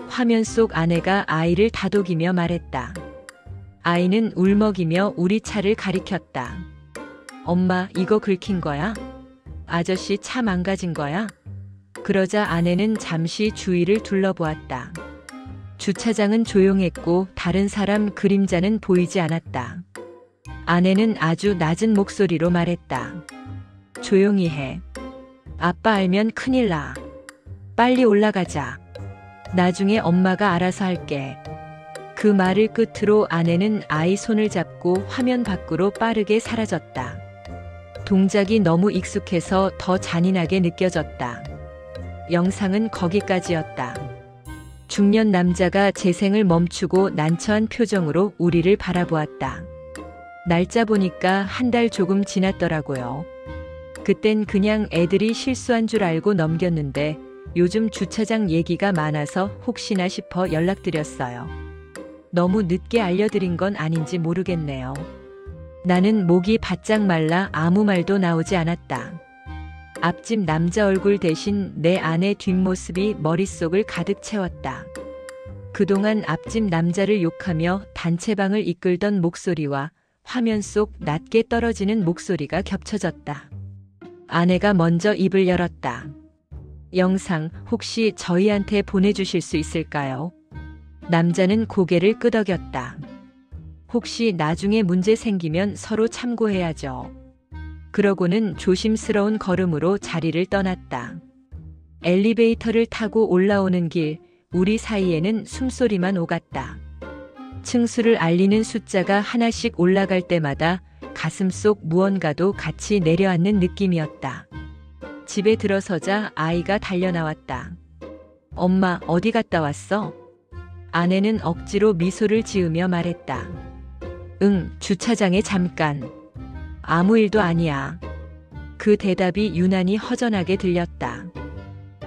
화면 속 아내가 아이를 다독이며 말했다. 아이는 울먹이며 우리 차를 가리켰다. 엄마, 이거 긁힌 거야? 아저씨 차 망가진 거야? 그러자 아내는 잠시 주위를 둘러보았다. 주차장은 조용했고 다른 사람 그림자는 보이지 않았다. 아내는 아주 낮은 목소리로 말했다. 조용히 해. 아빠 알면 큰일 나. 빨리 올라가자. 나중에 엄마가 알아서 할게. 그 말을 끝으로 아내는 아이 손을 잡고 화면 밖으로 빠르게 사라졌다. 동작이 너무 익숙해서 더 잔인하게 느껴졌다. 영상은 거기까지였다. 중년 남자가 재생을 멈추고 난처한 표정으로 우리를 바라보았다. 날짜 보니까 한 달 조금 지났더라고요. 그땐 그냥 애들이 실수한 줄 알고 넘겼는데 요즘 주차장 얘기가 많아서 혹시나 싶어 연락드렸어요. 너무 늦게 알려드린 건 아닌지 모르겠네요. 나는 목이 바짝 말라 아무 말도 나오지 않았다. 앞집 남자 얼굴 대신 내 아내 뒷모습이 머릿속을 가득 채웠다. 그동안 앞집 남자를 욕하며 단체방을 이끌던 목소리와 화면 속 낮게 떨어지는 목소리가 겹쳐졌다. 아내가 먼저 입을 열었다. 영상 혹시 저희한테 보내주실 수 있을까요? 남자는 고개를 끄덕였다. 혹시 나중에 문제 생기면 서로 참고해야죠. 그러고는 조심스러운 걸음으로 자리를 떠났다. 엘리베이터를 타고 올라오는 길, 우리 사이에는 숨소리만 오갔다. 층수를 알리는 숫자가 하나씩 올라갈 때마다 가슴속 무언가도 같이 내려앉는 느낌이었다. 집에 들어서자 아이가 달려나왔다. 엄마, 어디 갔다 왔어? 아내는 억지로 미소를 지으며 말했다. 응, 주차장에 잠깐. 아무 일도 아니야. 그 대답이 유난히 허전하게 들렸다.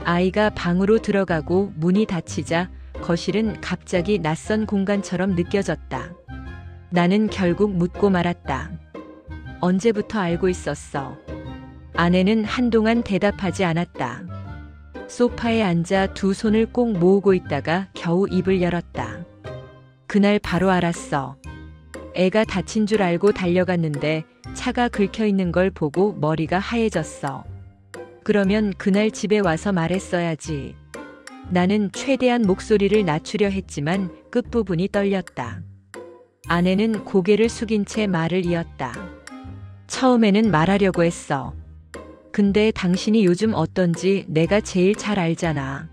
아이가 방으로 들어가고 문이 닫히자 거실은 갑자기 낯선 공간처럼 느껴졌다. 나는 결국 묻고 말았다. 언제부터 알고 있었어? 아내는 한동안 대답하지 않았다. 소파에 앉아 두 손을 꼭 모으고 있다가 겨우 입을 열었다. 그날 바로 알았어. 애가 다친 줄 알고 달려갔는데 차가 긁혀 있는 걸 보고 머리가 하얘졌어. 그러면 그날 집에 와서 말했어야지. 나는 최대한 목소리를 낮추려 했지만 끝부분이 떨렸다. 아내는 고개를 숙인 채 말을 이었다. 처음에는 말하려고 했어. 근데 당신이 요즘 어떤지 내가 제일 잘 알잖아.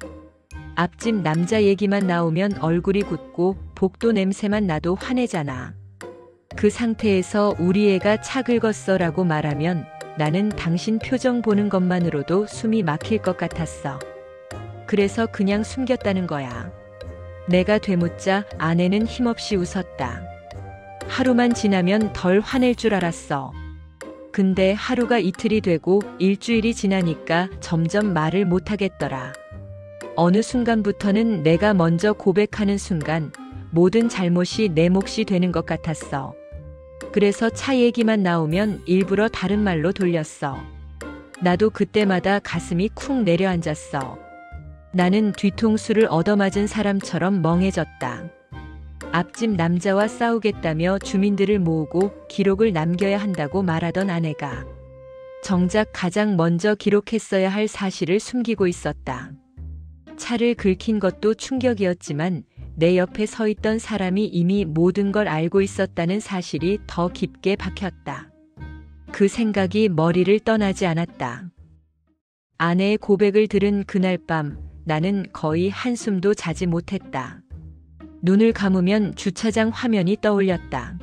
앞집 남자 얘기만 나오면 얼굴이 굳고 복도 냄새만 나도 화내잖아. 그 상태에서 우리 애가 차 긁었어라고 말하면 나는 당신 표정 보는 것만으로도 숨이 막힐 것 같았어. 그래서 그냥 숨겼다는 거야. 내가 되묻자 아내는 힘없이 웃었다. 하루만 지나면 덜 화낼 줄 알았어. 근데 하루가 이틀이 되고 일주일이 지나니까 점점 말을 못하겠더라. 어느 순간부터는 내가 먼저 고백하는 순간 모든 잘못이 내 몫이 되는 것 같았어. 그래서 차 얘기만 나오면 일부러 다른 말로 돌렸어. 나도 그때마다 가슴이 쿵 내려앉았어. 나는 뒤통수를 얻어맞은 사람처럼 멍해졌다. 앞집 남자와 싸우겠다며 주민들을 모으고 기록을 남겨야 한다고 말하던 아내가 정작 가장 먼저 기록했어야 할 사실을 숨기고 있었다. 차를 긁힌 것도 충격이었지만 내 옆에 서 있던 사람이 이미 모든 걸 알고 있었다는 사실이 더 깊게 박혔다. 그 생각이 머리를 떠나지 않았다. 아내의 고백을 들은 그날 밤 나는 거의 한숨도 자지 못했다. 눈을 감으면 주차장 화면이 떠올렸다.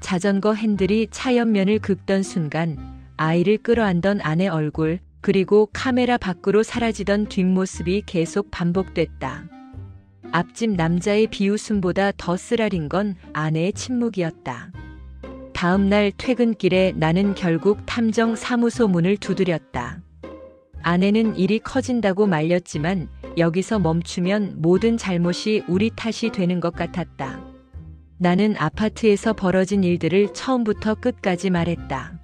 자전거 핸들이 차 옆면을 긁던 순간 아이를 끌어안던 아내 얼굴, 그리고 카메라 밖으로 사라지던 뒷모습이 계속 반복됐다. 앞집 남자의 비웃음보다 더 쓰라린 건 아내의 침묵이었다. 다음 날 퇴근길에 나는 결국 탐정 사무소 문을 두드렸다. 아내는 일이 커진다고 말렸지만 여기서 멈추면 모든 잘못이 우리 탓이 되는 것 같았다. 나는 아파트에서 벌어진 일들을 처음부터 끝까지 말했다.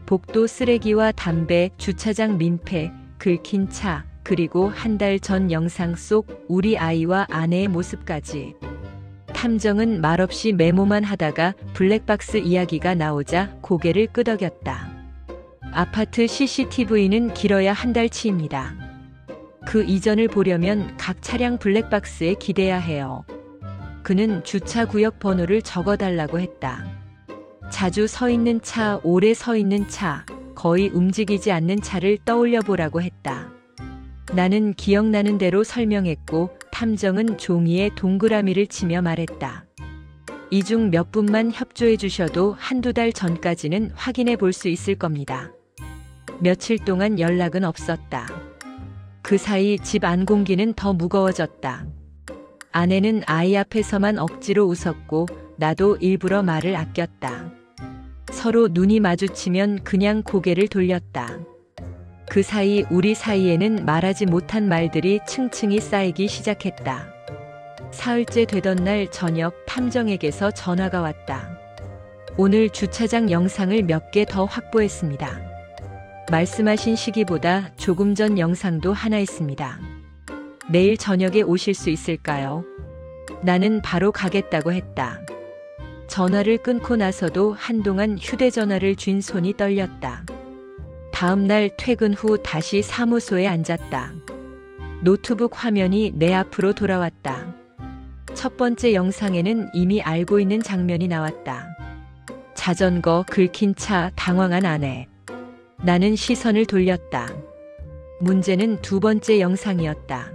복도 쓰레기와 담배, 주차장 민폐, 긁힌 차, 그리고 한 달 전 영상 속 우리 아이와 아내의 모습까지. 탐정은 말없이 메모만 하다가 블랙박스 이야기가 나오자 고개를 끄덕였다. 아파트 CCTV는 길어야 한 달치입니다. 그 이전을 보려면 각 차량 블랙박스에 기대야 해요. 그는 주차 구역 번호를 적어달라고 했다. 자주 서 있는 차, 오래 서 있는 차, 거의 움직이지 않는 차를 떠올려 보라고 했다. 나는 기억나는 대로 설명했고 탐정은 종이에 동그라미를 치며 말했다. 이 중 몇 분만 협조해 주셔도 한두 달 전까지는 확인해 볼 수 있을 겁니다. 며칠 동안 연락은 없었다. 그 사이 집 안 공기는 더 무거워졌다. 아내는 아이 앞에서만 억지로 웃었고 나도 일부러 말을 아꼈다. 서로 눈이 마주치면 그냥 고개를 돌렸다. 그 사이 우리 사이에는 말하지 못한 말들이 층층이 쌓이기 시작했다. 사흘째 되던 날 저녁 탐정에게서 전화가 왔다. 오늘 주차장 영상을 몇 개 더 확보했습니다. 말씀하신 시기보다 조금 전 영상도 하나 있습니다. 내일 저녁에 오실 수 있을까요? 나는 바로 가겠다고 했다. 전화를 끊고 나서도 한동안 휴대전화를 쥔 손이 떨렸다. 다음 날 퇴근 후 다시 사무소에 앉았다. 노트북 화면이 내 앞으로 돌아왔다. 첫 번째 영상에는 이미 알고 있는 장면이 나왔다. 자전거, 긁힌 차, 당황한 아내. 나는 시선을 돌렸다. 문제는 두 번째 영상이었다.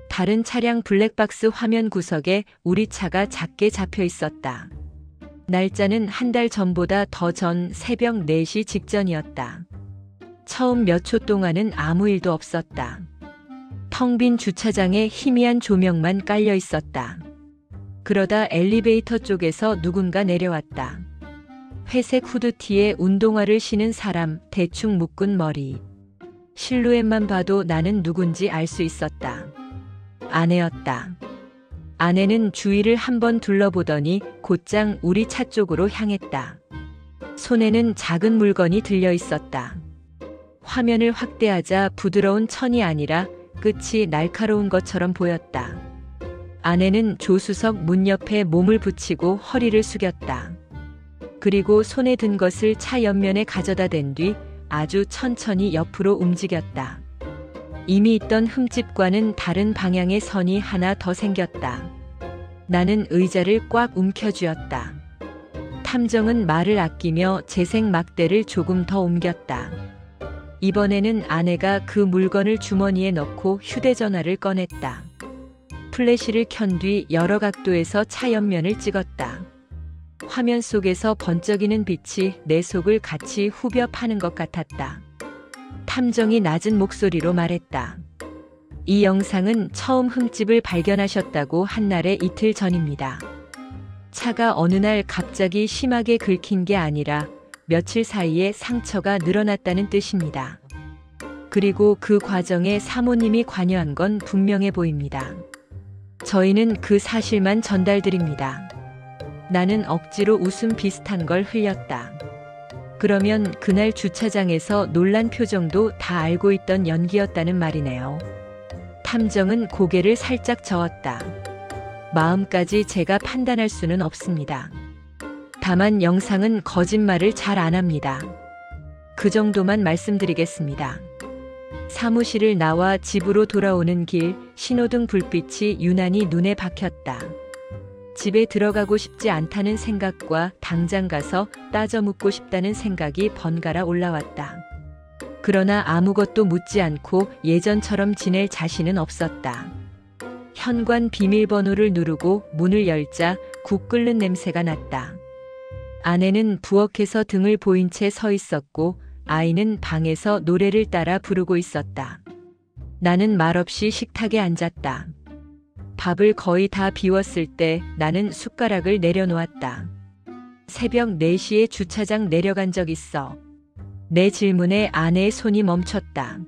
다른 차량 블랙박스 화면 구석에 우리 차가 작게 잡혀 있었다. 날짜는 한 달 전보다 더 전 새벽 4시 직전이었다. 처음 몇 초 동안은 아무 일도 없었다. 텅 빈 주차장에 희미한 조명만 깔려 있었다. 그러다 엘리베이터 쪽에서 누군가 내려왔다. 회색 후드티에 운동화를 신은 사람, 대충 묶은 머리. 실루엣만 봐도 나는 누군지 알 수 있었다. 아내였다. 아내는 주위를 한번 둘러보더니 곧장 우리 차 쪽으로 향했다. 손에는 작은 물건이 들려 있었다. 화면을 확대하자 부드러운 천이 아니라 끝이 날카로운 것처럼 보였다. 아내는 조수석 문 옆에 몸을 붙이고 허리를 숙였다. 그리고 손에 든 것을 차 옆면에 가져다 댄 뒤 아주 천천히 옆으로 움직였다. 이미 있던 흠집과는 다른 방향의 선이 하나 더 생겼다. 나는 의자를 꽉 움켜쥐었다. 탐정은 말을 아끼며 재생 막대를 조금 더 옮겼다. 이번에는 아내가 그 물건을 주머니에 넣고 휴대전화를 꺼냈다. 플래시를 켠 뒤 여러 각도에서 차 옆면을 찍었다. 화면 속에서 번쩍이는 빛이 내 속을 같이 후벼 파는 것 같았다. 탐정이 낮은 목소리로 말했다. 이 영상은 처음 흠집을 발견하셨다고 한 날의 이틀 전입니다. 차가 어느 날 갑자기 심하게 긁힌 게 아니라 며칠 사이에 상처가 늘어났다는 뜻입니다. 그리고 그 과정에 사모님이 관여한 건 분명해 보입니다. 저희는 그 사실만 전달드립니다. 나는 억지로 웃음 비슷한 걸 흘렸다. 그러면 그날 주차장에서 놀란 표정도 다 알고 있던 연기였다는 말이네요. 탐정은 고개를 살짝 저었다. 마음까지 제가 판단할 수는 없습니다. 다만 영상은 거짓말을 잘 안 합니다. 그 정도만 말씀드리겠습니다. 사무실을 나와 집으로 돌아오는 길, 신호등 불빛이 유난히 눈에 박혔다. 집에 들어가고 싶지 않다는 생각과 당장 가서 따져 묻고 싶다는 생각이 번갈아 올라왔다. 그러나 아무것도 묻지 않고 예전처럼 지낼 자신은 없었다. 현관 비밀번호를 누르고 문을 열자 국 끓는 냄새가 났다. 아내는 부엌에서 등을 보인 채 서 있었고 아이는 방에서 노래를 따라 부르고 있었다. 나는 말없이 식탁에 앉았다. 밥을 거의 다 비웠을 때 나는 숟가락을 내려놓았다. 새벽 4시에 주차장 내려간 적 있어. 내 질문에 아내의 손이 멈췄다.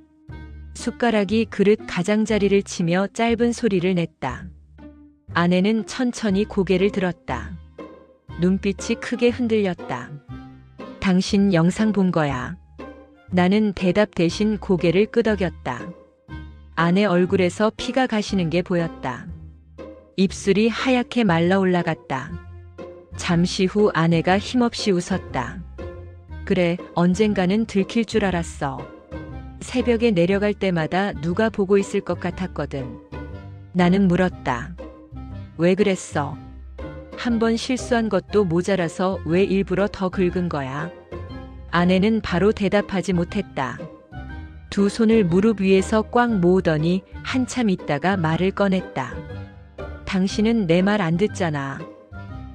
숟가락이 그릇 가장자리를 치며 짧은 소리를 냈다. 아내는 천천히 고개를 들었다. 눈빛이 크게 흔들렸다. 당신 영상 본 거야. 나는 대답 대신 고개를 끄덕였다. 아내 얼굴에서 피가 가시는 게 보였다. 입술이 하얗게 말라 올라갔다. 잠시 후 아내가 힘없이 웃었다. 그래, 언젠가는 들킬 줄 알았어. 새벽에 내려갈 때마다 누가 보고 있을 것 같았거든. 나는 물었다. 왜 그랬어? 한 번 실수한 것도 모자라서 왜 일부러 더 긁은 거야? 아내는 바로 대답하지 못했다. 두 손을 무릎 위에서 꽉 모으더니 한참 있다가 말을 꺼냈다. 당신은 내 말 안 듣잖아.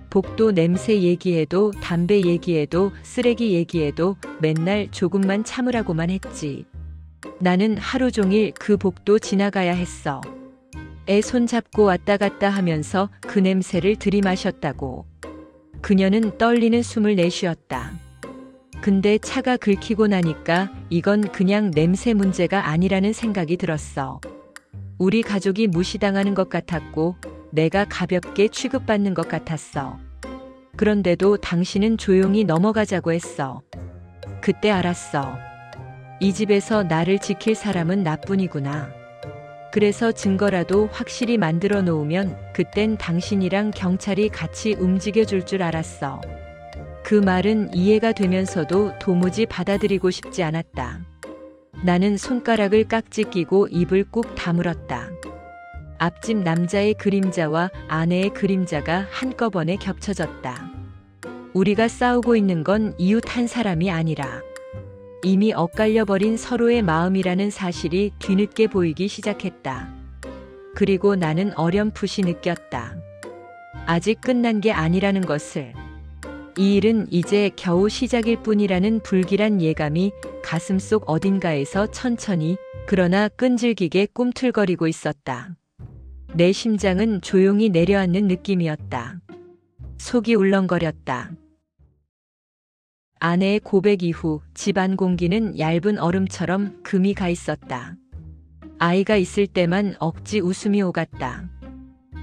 복도 냄새 얘기해도 담배 얘기해도 쓰레기 얘기해도 맨날 조금만 참으라고만 했지. 나는 하루 종일 그 복도 지나가야 했어. 애 손잡고 왔다 갔다 하면서 그 냄새를 들이마셨다고. 그녀는 떨리는 숨을 내쉬었다. 근데 차가 긁히고 나니까 이건 그냥 냄새 문제가 아니라는 생각이 들었어. 우리 가족이 무시당하는 것 같았고 내가 가볍게 취급받는 것 같았어. 그런데도 당신은 조용히 넘어가자고 했어. 그때 알았어. 이 집에서 나를 지킬 사람은 나뿐이구나. 그래서 증거라도 확실히 만들어 놓으면 그땐 당신이랑 경찰이 같이 움직여 줄 알았어. 그 말은 이해가 되면서도 도무지 받아들이고 싶지 않았다. 나는 손가락을 깍지 끼고 입을 꾹 다물었다. 앞집 남자의 그림자와 아내의 그림자가 한꺼번에 겹쳐졌다. 우리가 싸우고 있는 건 이웃 한 사람이 아니라 이미 엇갈려버린 서로의 마음이라는 사실이 뒤늦게 보이기 시작했다. 그리고 나는 어렴풋이 느꼈다. 아직 끝난 게 아니라는 것을. 이 일은 이제 겨우 시작일 뿐이라는 불길한 예감이 가슴속 어딘가에서 천천히 그러나 끈질기게 꿈틀거리고 있었다. 내 심장은 조용히 내려앉는 느낌이었다. 속이 울렁거렸다. 아내의 고백 이후 집안 공기는 얇은 얼음처럼 금이 가 있었다. 아이가 있을 때만 억지 웃음이 오갔다.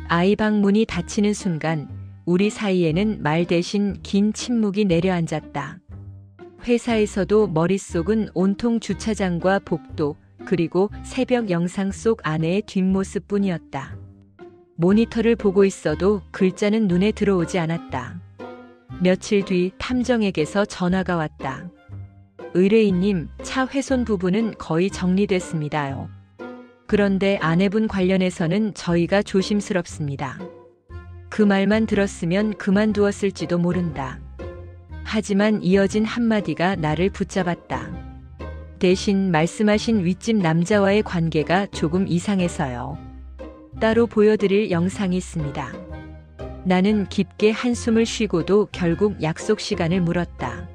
아이 방 문이 닫히는 순간 우리 사이에는 말 대신 긴 침묵이 내려앉았다. 회사에서도 머릿속은 온통 주차장과 복도 그리고 새벽 영상 속 아내의 뒷모습뿐이었다. 모니터를 보고 있어도 글자는 눈에 들어오지 않았다. 며칠 뒤 탐정에게서 전화가 왔다. 의뢰인님, 차 훼손 부분은 거의 정리됐습니다요. 그런데 아내분 관련해서는 저희가 조심스럽습니다. 그 말만 들었으면 그만두었을지도 모른다. 하지만 이어진 한마디가 나를 붙잡았다. 대신 말씀하신 윗집 남자와의 관계가 조금 이상해서요. 따로 보여드릴 영상이 있습니다. 나는 깊게 한숨을 쉬고도 결국 약속 시간을 물었다.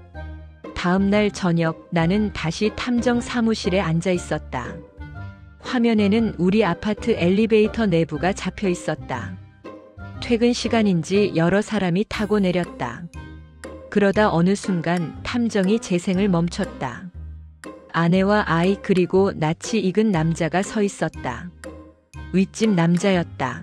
다음 날 저녁 나는 다시 탐정 사무실에 앉아 있었다. 화면에는 우리 아파트 엘리베이터 내부가 잡혀 있었다. 퇴근 시간인지 여러 사람이 타고 내렸다. 그러다 어느 순간 탐정이 재생을 멈췄다. 아내와 아이 그리고 낯이 익은 남자가 서 있었다. 윗집 남자였다.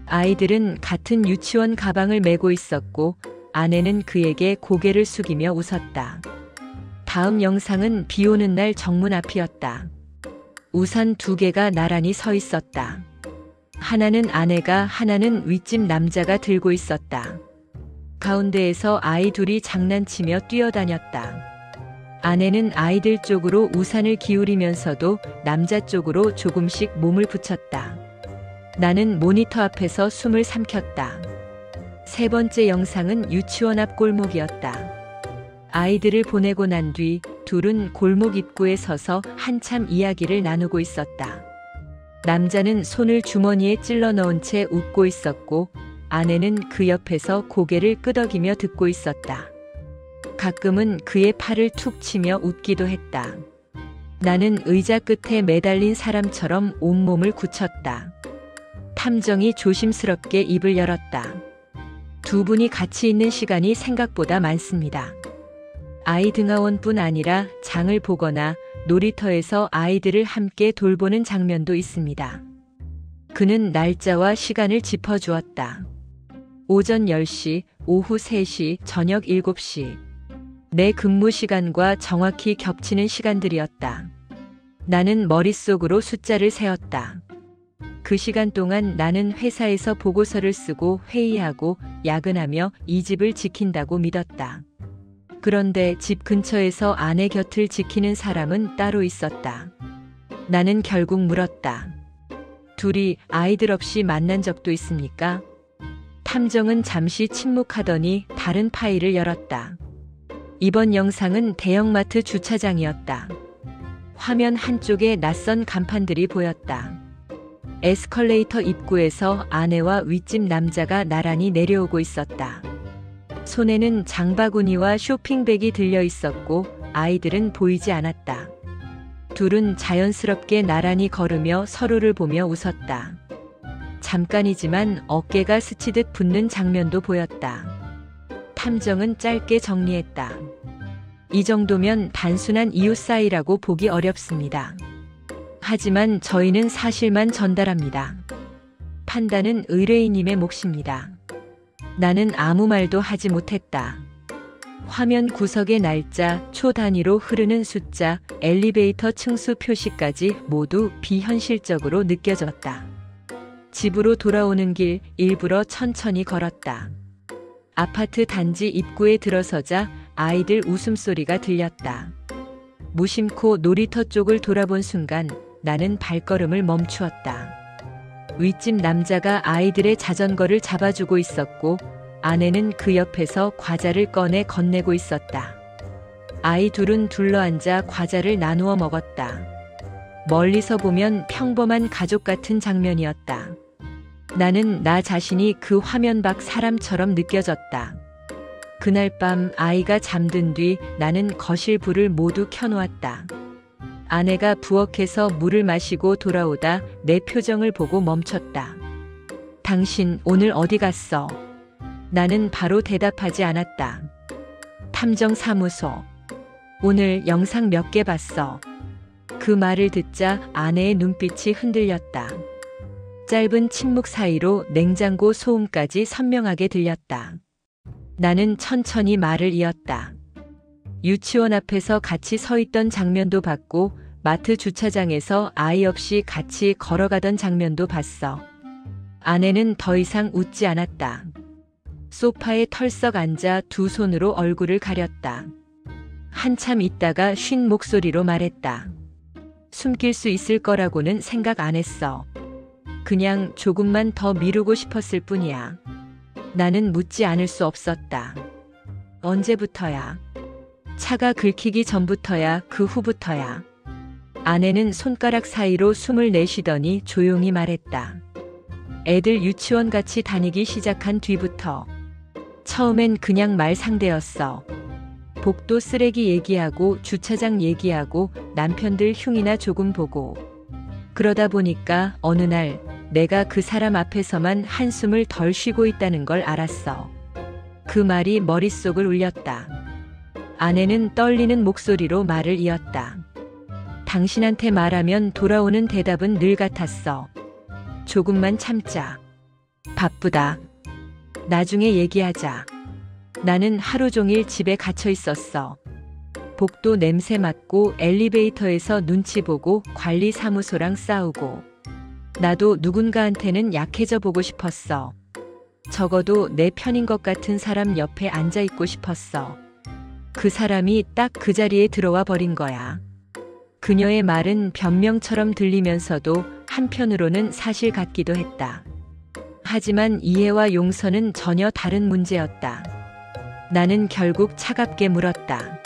아이들은 같은 유치원 가방을 메고 있었고 아내는 그에게 고개를 숙이며 웃었다. 다음 영상은 비 오는 날 정문 앞이었다. 우산 2개가 나란히 서 있었다. 하나는 아내가, 하나는 윗집 남자가 들고 있었다. 가운데에서 아이 둘이 장난치며 뛰어다녔다. 아내는 아이들 쪽으로 우산을 기울이면서도 남자 쪽으로 조금씩 몸을 붙였다. 나는 모니터 앞에서 숨을 삼켰다. 세 번째 영상은 유치원 앞 골목이었다. 아이들을 보내고 난 뒤 둘은 골목 입구에 서서 한참 이야기를 나누고 있었다. 남자는 손을 주머니에 찔러 넣은 채 웃고 있었고 아내는 그 옆에서 고개를 끄덕이며 듣고 있었다. 가끔은 그의 팔을 툭 치며 웃기도 했다. 나는 의자 끝에 매달린 사람처럼 온몸을 굳혔다. 탐정이 조심스럽게 입을 열었다. 두 분이 같이 있는 시간이 생각보다 많습니다. 아이 등하원뿐 아니라 장을 보거나 놀이터에서 아이들을 함께 돌보는 장면도 있습니다. 그는 날짜와 시간을 짚어주었다. 오전 10시, 오후 3시, 저녁 7시. 내 근무 시간과 정확히 겹치는 시간들이었다. 나는 머릿속으로 숫자를 세었다. 그 시간 동안 나는 회사에서 보고서를 쓰고 회의하고 야근하며 이 집을 지킨다고 믿었다. 그런데 집 근처에서 아내 곁을 지키는 사람은 따로 있었다. 나는 결국 물었다. 둘이 아이들 없이 만난 적도 있습니까? 탐정은 잠시 침묵하더니 다른 파일을 열었다. 이번 영상은 대형마트 주차장이었다. 화면 한쪽에 낯선 간판들이 보였다. 에스컬레이터 입구에서 아내와 윗집 남자가 나란히 내려오고 있었다. 손에는 장바구니와 쇼핑백이 들려 있었고 아이들은 보이지 않았다. 둘은 자연스럽게 나란히 걸으며 서로를 보며 웃었다. 잠깐이지만 어깨가 스치듯 붙는 장면도 보였다. 탐정은 짧게 정리했다. 이 정도면 단순한 이웃 사이라고 보기 어렵습니다. 하지만 저희는 사실만 전달합니다. 판단은 의뢰인님의 몫입니다. 나는 아무 말도 하지 못했다. 화면 구석의 날짜, 초 단위로 흐르는 숫자, 엘리베이터 층수 표시까지 모두 비현실적으로 느껴졌다. 집으로 돌아오는 길 일부러 천천히 걸었다. 아파트 단지 입구에 들어서자 아이들 웃음소리가 들렸다. 무심코 놀이터 쪽을 돌아본 순간 나는 발걸음을 멈추었다. 윗집 남자가 아이들의 자전거를 잡아주고 있었고 아내는 그 옆에서 과자를 꺼내 건네고 있었다. 아이 둘은 둘러앉아 과자를 나누어 먹었다. 멀리서 보면 평범한 가족 같은 장면이었다. 나는 나 자신이 그 화면 밖 사람처럼 느껴졌다. 그날 밤 아이가 잠든 뒤 나는 거실 불을 모두 켜놓았다. 아내가 부엌에서 물을 마시고 돌아오다 내 표정을 보고 멈췄다. 당신 오늘 어디 갔어? 나는 바로 대답하지 않았다. 탐정사무소. 오늘 영상 몇 개 봤어? 그 말을 듣자 아내의 눈빛이 흔들렸다. 짧은 침묵 사이로 냉장고 소음까지 선명하게 들렸다. 나는 천천히 말을 이었다. 유치원 앞에서 같이 서 있던 장면도 봤고 마트 주차장에서 아이 없이 같이 걸어가던 장면도 봤어. 아내는 더 이상 웃지 않았다. 소파에 털썩 앉아 두 손으로 얼굴을 가렸다. 한참 있다가 쉰 목소리로 말했다. 숨길 수 있을 거라고는 생각 안 했어. 그냥 조금만 더 미루고 싶었을 뿐이야. 나는 묻지 않을 수 없었다. 언제부터야? 차가 긁히기 전부터야, 그 후부터야? 아내는 손가락 사이로 숨을 내쉬더니 조용히 말했다. 애들 유치원 같이 다니기 시작한 뒤부터. 처음엔 그냥 말 상대였어. 복도 쓰레기 얘기하고 주차장 얘기하고 남편들 흉이나 조금 보고. 그러다 보니까 어느 날 내가 그 사람 앞에서만 한숨을 덜 쉬고 있다는 걸 알았어. 그 말이 머릿속을 울렸다. 아내는 떨리는 목소리로 말을 이었다. 당신한테 말하면 돌아오는 대답은 늘 같았어. 조금만 참자. 바쁘다. 나중에 얘기하자. 나는 하루 종일 집에 갇혀 있었어. 복도 냄새 맡고 엘리베이터에서 눈치 보고 관리사무소랑 싸우고. 나도 누군가한테는 약해져 보고 싶었어. 적어도 내 편인 것 같은 사람 옆에 앉아 있고 싶었어. 그 사람이 딱 그 자리에 들어와 버린 거야. 그녀의 말은 변명처럼 들리면서도 한편으로는 사실 같기도 했다. 하지만 이해와 용서는 전혀 다른 문제였다. 나는 결국 차갑게 물었다.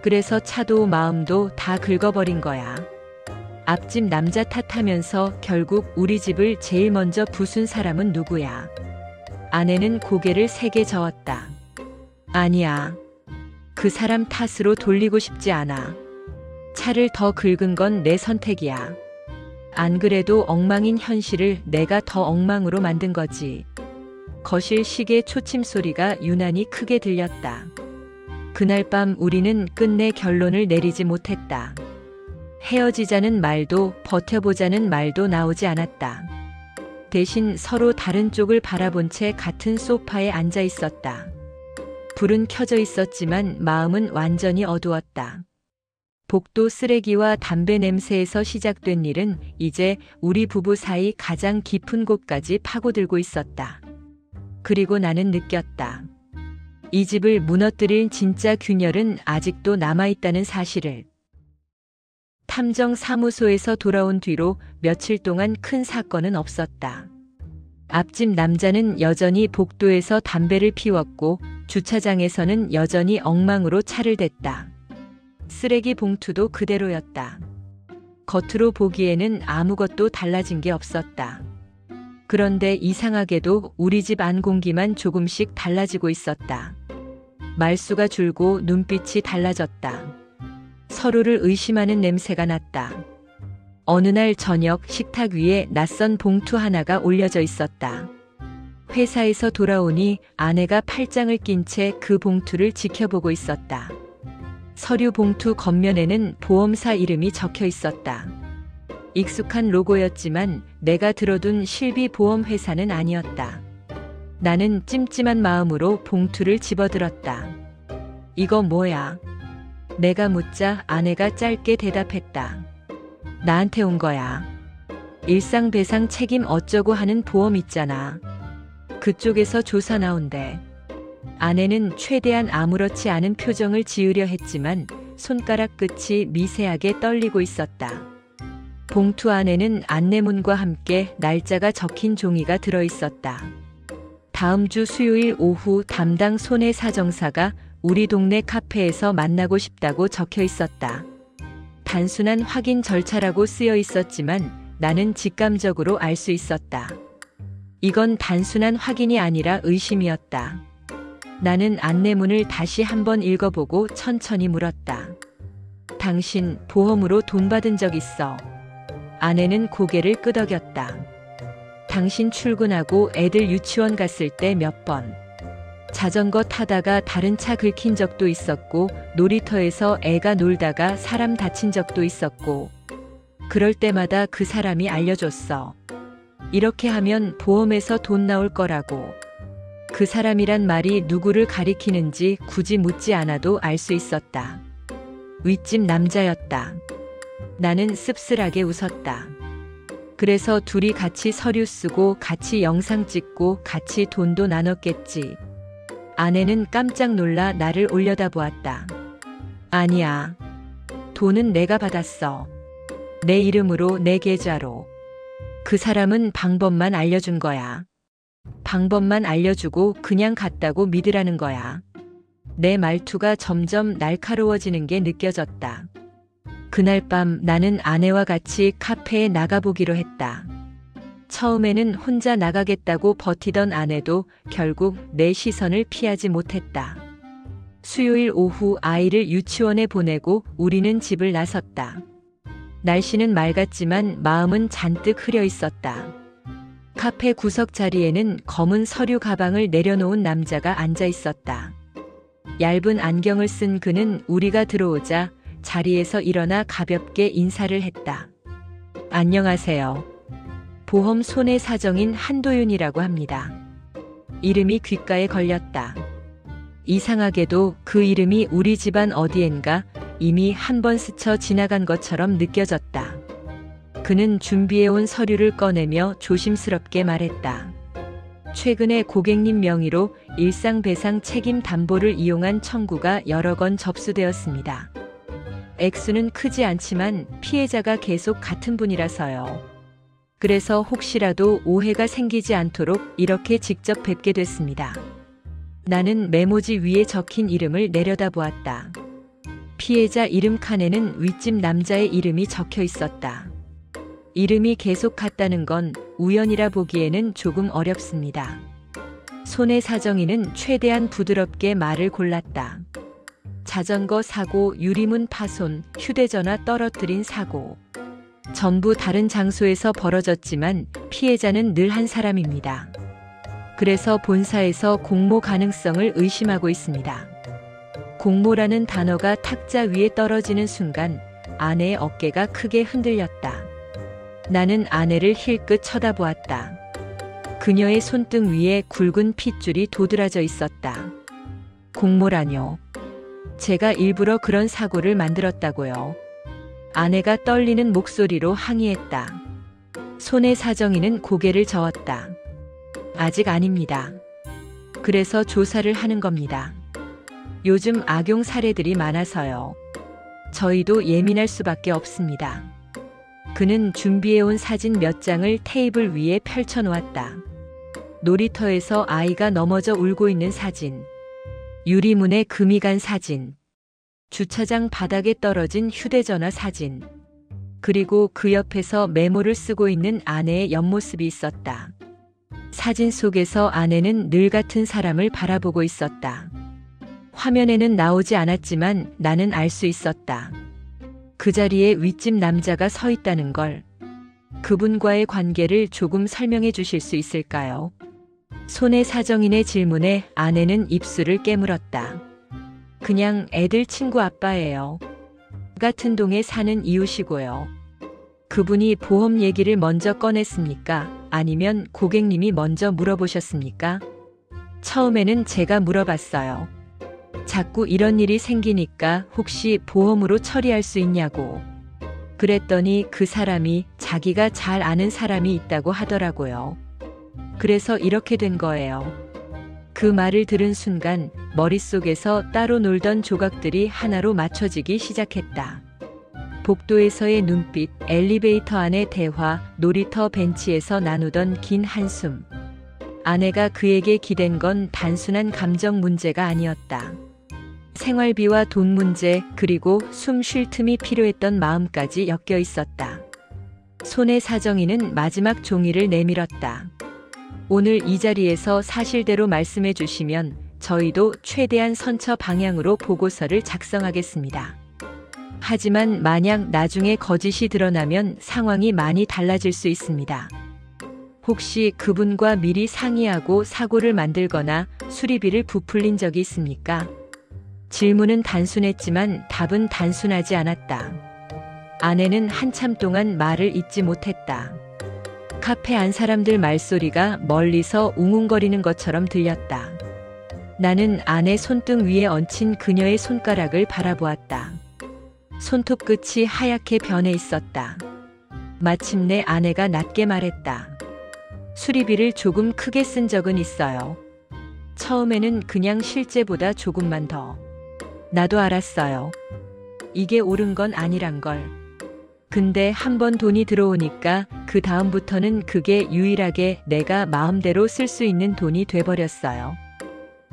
그래서 차도 마음도 다 긁어버린 거야. 앞집 남자 탓하면서 결국 우리 집을 제일 먼저 부순 사람은 누구야? 아내는 고개를 세게 저었다. 아니야. 그 사람 탓으로 돌리고 싶지 않아. 차를 더 긁은 건 내 선택이야. 안 그래도 엉망인 현실을 내가 더 엉망으로 만든 거지. 거실 시계 초침 소리가 유난히 크게 들렸다. 그날 밤 우리는 끝내 결론을 내리지 못했다. 헤어지자는 말도 버텨보자는 말도 나오지 않았다. 대신 서로 다른 쪽을 바라본 채 같은 소파에 앉아 있었다. 불은 켜져 있었지만 마음은 완전히 어두웠다. 복도 쓰레기와 담배 냄새에서 시작된 일은 이제 우리 부부 사이 가장 깊은 곳까지 파고들고 있었다. 그리고 나는 느꼈다. 이 집을 무너뜨릴 진짜 균열은 아직도 남아있다는 사실을. 탐정사무소에서 돌아온 뒤로 며칠 동안 큰 사건은 없었다. 앞집 남자는 여전히 복도에서 담배를 피웠고 주차장에서는 여전히 엉망으로 차를 댔다. 쓰레기 봉투도 그대로였다. 겉으로 보기에는 아무것도 달라진 게 없었다. 그런데 이상하게도 우리 집 안 공기만 조금씩 달라지고 있었다. 말수가 줄고 눈빛이 달라졌다. 서로를 의심하는 냄새가 났다. 어느 날 저녁 식탁 위에 낯선 봉투 하나가 올려져 있었다. 회사에서 돌아오니 아내가 팔짱을 낀 채 그 봉투를 지켜보고 있었다. 서류 봉투 겉면에는 보험사 이름이 적혀 있었다. 익숙한 로고였지만 내가 들어둔 실비 보험회사는 아니었다. 나는 찜찜한 마음으로 봉투를 집어들었다. 이거 뭐야? 내가 묻자 아내가 짧게 대답했다. 나한테 온 거야. 일상배상 책임 어쩌고 하는 보험 있잖아. 그쪽에서 조사 나온대. 아내는 최대한 아무렇지 않은 표정을 지으려 했지만 손가락 끝이 미세하게 떨리고 있었다. 봉투 안에는 안내문과 함께 날짜가 적힌 종이가 들어 있었다. 다음 주 수요일 오후 담당 손해사정사가 우리 동네 카페에서 만나고 싶다고 적혀 있었다. 단순한 확인 절차라고 쓰여 있었지만 나는 직감적으로 알 수 있었다. 이건 단순한 확인이 아니라 의심이었다. 나는 안내문을 다시 한번 읽어보고 천천히 물었다. 당신 보험으로 돈 받은 적 있어? 아내는 고개를 끄덕였다. 당신 출근하고 애들 유치원 갔을 때 몇 번. 자전거 타다가 다른 차 긁힌 적도 있었고 놀이터에서 애가 놀다가 사람 다친 적도 있었고 그럴 때마다 그 사람이 알려줬어. 이렇게 하면 보험에서 돈 나올 거라고. 그 사람이란 말이 누구를 가리키는지 굳이 묻지 않아도 알 수 있었다. 윗집 남자였다. 나는 씁쓸하게 웃었다. 그래서 둘이 같이 서류 쓰고 같이 영상 찍고 같이 돈도 나눴겠지. 아내는 깜짝 놀라 나를 올려다보았다. 아니야. 돈은 내가 받았어. 내 이름으로 내 계좌로. 그 사람은 방법만 알려준 거야. 방법만 알려주고 그냥 갔다고 믿으라는 거야. 내 말투가 점점 날카로워지는 게 느껴졌다. 그날 밤 나는 아내와 같이 카페에 나가보기로 했다. 처음에는 혼자 나가겠다고 버티던 아내도 결국 내 시선을 피하지 못했다. 수요일 오후 아이를 유치원에 보내고 우리는 집을 나섰다. 날씨는 맑았지만 마음은 잔뜩 흐려 있었다. 카페 구석 자리에는 검은 서류 가방을 내려놓은 남자가 앉아 있었다. 얇은 안경을 쓴 그는 우리가 들어오자 자리에서 일어나 가볍게 인사를 했다. 안녕하세요. 보험 손해사정인 한도윤이라고 합니다. 이름이 귓가에 걸렸다. 이상하게도 그 이름이 우리 집안 어디엔가 이미 한 번 스쳐 지나간 것처럼 느껴졌다. 그는 준비해온 서류를 꺼내며 조심스럽게 말했다. 최근에 고객님 명의로 일상배상 책임 담보를 이용한 청구가 여러 건 접수되었습니다. 액수는 크지 않지만 피해자가 계속 같은 분이라서요. 그래서 혹시라도 오해가 생기지 않도록 이렇게 직접 뵙게 됐습니다. 나는 메모지 위에 적힌 이름을 내려다보았다. 피해자 이름 칸에는 윗집 남자의 이름이 적혀 있었다. 이름이 계속 같다는 건 우연이라 보기에는 조금 어렵습니다. 손해사정인은 최대한 부드럽게 말을 골랐다. 자전거 사고, 유리문 파손, 휴대전화 떨어뜨린 사고. 전부 다른 장소에서 벌어졌지만 피해자는 늘 한 사람입니다. 그래서 본사에서 공모 가능성을 의심하고 있습니다. 공모라는 단어가 탁자 위에 떨어지는 순간 아내의 어깨가 크게 흔들렸다. 나는 아내를 힐끗 쳐다보았다. 그녀의 손등 위에 굵은 핏줄이 도드라져 있었다. 공모라뇨. 제가 일부러 그런 사고를 만들었다고요. 아내가 떨리는 목소리로 항의했다. 손해사정인은 고개를 저었다. 아직 아닙니다. 그래서 조사를 하는 겁니다. 요즘 악용 사례들이 많아서요. 저희도 예민할 수밖에 없습니다. 그는 준비해온 사진 몇 장을 테이블 위에 펼쳐놓았다. 놀이터에서 아이가 넘어져 울고 있는 사진, 유리문에 금이 간 사진, 주차장 바닥에 떨어진 휴대전화 사진, 그리고 그 옆에서 메모를 쓰고 있는 아내의 옆모습이 있었다. 사진 속에서 아내는 늘 같은 사람을 바라보고 있었다. 화면에는 나오지 않았지만 나는 알 수 있었다. 그 자리에 윗집 남자가 서 있다는 걸. 그분과의 관계를 조금 설명해 주실 수 있을까요? 손해사정인의 질문에 아내는 입술을 깨물었다. 그냥 애들 친구 아빠예요. 같은 동에 사는 이웃이고요. 그분이 보험 얘기를 먼저 꺼냈습니까? 아니면 고객님이 먼저 물어보셨습니까? 처음에는 제가 물어봤어요. 자꾸 이런 일이 생기니까 혹시 보험으로 처리할 수 있냐고. 그랬더니 그 사람이 자기가 잘 아는 사람이 있다고 하더라고요. 그래서 이렇게 된 거예요. 그 말을 들은 순간 머릿속에서 따로 놀던 조각들이 하나로 맞춰지기 시작했다. 복도에서의 눈빛, 엘리베이터 안의 대화, 놀이터 벤치에서 나누던 긴 한숨. 아내가 그에게 기댄 건 단순한 감정 문제가 아니었다. 생활비와 돈 문제, 그리고 숨 쉴 틈이 필요했던 마음까지 엮여 있었다. 손해사정인은 마지막 종이를 내밀었다. 오늘 이 자리에서 사실대로 말씀해 주시면 저희도 최대한 선처 방향으로 보고서를 작성하겠습니다. 하지만 만약 나중에 거짓이 드러나면 상황이 많이 달라질 수 있습니다. 혹시 그분과 미리 상의하고 사고를 만들거나 수리비를 부풀린 적이 있습니까? 질문은 단순했지만 답은 단순하지 않았다. 아내는 한참 동안 말을 잇지 못했다. 카페 안 사람들 말소리가 멀리서 웅웅거리는 것처럼 들렸다. 나는 아내 손등 위에 얹힌 그녀의 손가락을 바라보았다. 손톱 끝이 하얗게 변해 있었다. 마침내 아내가 낮게 말했다. 수리비를 조금 크게 쓴 적은 있어요. 처음에는 그냥 실제보다 조금만 더. 나도 알았어요. 이게 옳은 건 아니란 걸. 근데 한번 돈이 들어오니까 그 다음부터는 그게 유일하게 내가 마음대로 쓸 수 있는 돈이 돼버렸어요.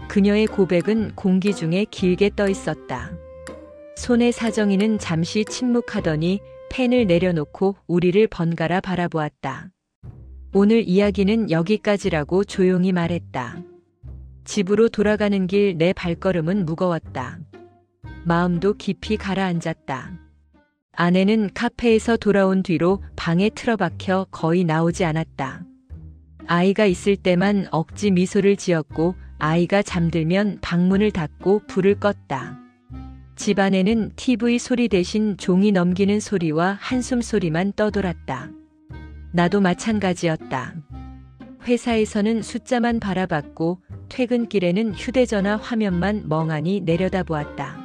그녀의 고백은 공기 중에 길게 떠 있었다. 손해사정인은 잠시 침묵하더니 펜을 내려놓고 우리를 번갈아 바라보았다. 오늘 이야기는 여기까지라고 조용히 말했다. 집으로 돌아가는 길 내 발걸음은 무거웠다. 마음도 깊이 가라앉았다. 아내는 카페에서 돌아온 뒤로 방에 틀어박혀 거의 나오지 않았다. 아이가 있을 때만 억지 미소를 지었고 아이가 잠들면 방문을 닫고 불을 껐다. 집안에는 TV 소리 대신 종이 넘기는 소리와 한숨 소리만 떠돌았다. 나도 마찬가지였다. 회사에서는 숫자만 바라봤고 퇴근길에는 휴대전화 화면만 멍하니 내려다보았다.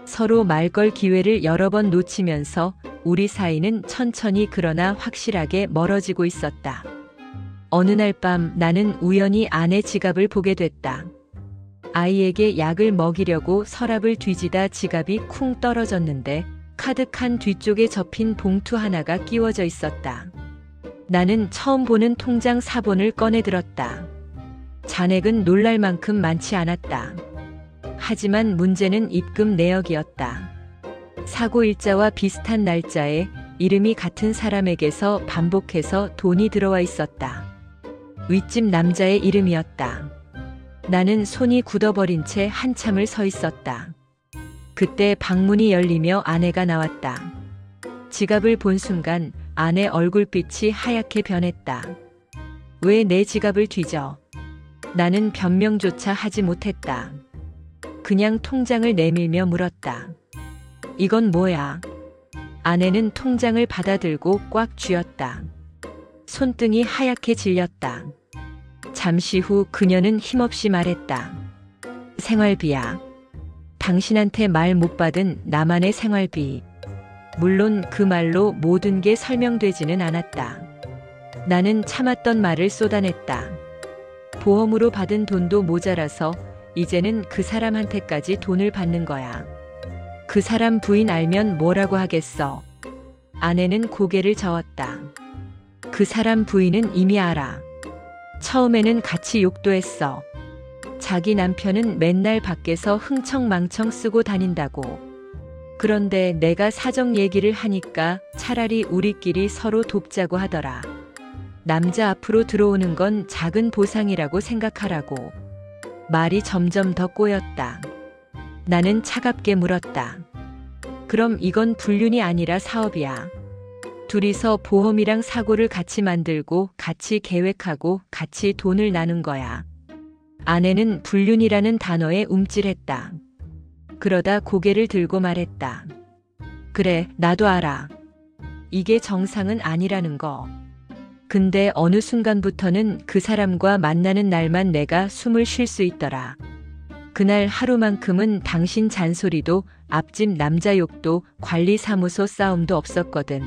서로 말 걸 기회를 여러 번 놓치면서 우리 사이는 천천히 그러나 확실하게 멀어지고 있었다. 어느 날 밤 나는 우연히 아내 지갑을 보게 됐다. 아이에게 약을 먹이려고 서랍을 뒤지다 지갑이 쿵 떨어졌는데 카드칸 뒤쪽에 접힌 봉투 하나가 끼워져 있었다. 나는 처음 보는 통장 사본을 꺼내 들었다. 잔액은 놀랄 만큼 많지 않았다. 하지만 문제는 입금 내역이었다. 사고 일자와 비슷한 날짜에 이름이 같은 사람에게서 반복해서 돈이 들어와 있었다. 윗집 남자의 이름이었다. 나는 손이 굳어버린 채 한참을 서 있었다. 그때 방문이 열리며 아내가 나왔다. 지갑을 본 순간 아내 얼굴빛이 하얗게 변했다. 왜 내 지갑을 뒤져? 나는 변명조차 하지 못했다. 그냥 통장을 내밀며 물었다. 이건 뭐야? 아내는 통장을 받아들고 꽉 쥐었다. 손등이 하얗게 질렸다. 잠시 후 그녀는 힘없이 말했다. 생활비야. 당신한테 말 못 받은 나만의 생활비. 물론 그 말로 모든 게 설명되지는 않았다. 나는 참았던 말을 쏟아냈다. 보험으로 받은 돈도 모자라서 이제는 그 사람한테까지 돈을 받는 거야. 그 사람 부인 알면 뭐라고 하겠어? 아내는 고개를 저었다. 그 사람 부인은 이미 알아. 처음에는 같이 욕도 했어. 자기 남편은 맨날 밖에서 흥청망청 쓰고 다닌다고. 그런데 내가 사정 얘기를 하니까 차라리 우리끼리 서로 돕자고 하더라. 남자 앞으로 들어오는 건 작은 보상이라고 생각하라고. 말이 점점 더 꼬였다. 나는 차갑게 물었다. 그럼 이건 불륜이 아니라 사업이야. 둘이서 보험이랑 사고를 같이 만들고 같이 계획하고 같이 돈을 나눈 거야. 아내는 불륜이라는 단어에 움찔했다. 그러다 고개를 들고 말했다. 그래, 나도 알아. 이게 정상은 아니라는 거. 근데 어느 순간부터는 그 사람과 만나는 날만 내가 숨을 쉴 수 있더라. 그날 하루만큼은 당신 잔소리도 앞집 남자 욕도 관리사무소 싸움도 없었거든.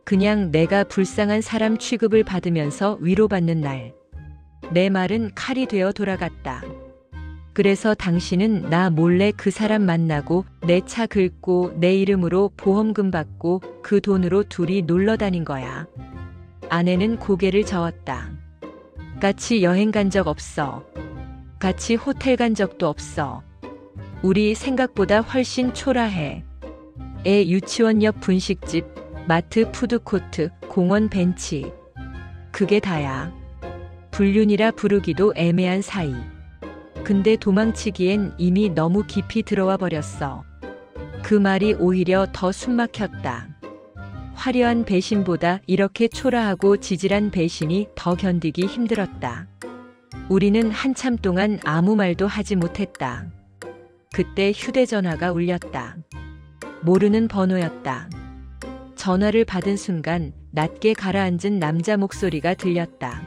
그냥 내가 불쌍한 사람 취급을 받으면서 위로받는 날. 내 말은 칼이 되어 돌아갔다. 그래서 당신은 나 몰래 그 사람 만나고 내 차 긁고 내 이름으로 보험금 받고 그 돈으로 둘이 놀러 다닌 거야. 아내는 고개를 저었다. 같이 여행 간 적 없어. 같이 호텔 간 적도 없어. 우리 생각보다 훨씬 초라해. 애 유치원 옆 분식집, 마트 푸드코트, 공원 벤치. 그게 다야. 불륜이라 부르기도 애매한 사이. 근데 도망치기엔 이미 너무 깊이 들어와 버렸어. 그 말이 오히려 더 숨막혔다. 화려한 배신보다 이렇게 초라하고 지질한 배신이 더 견디기 힘들었다. 우리는 한참 동안 아무 말도 하지 못했다. 그때 휴대전화가 울렸다. 모르는 번호였다. 전화를 받은 순간 낮게 가라앉은 남자 목소리가 들렸다.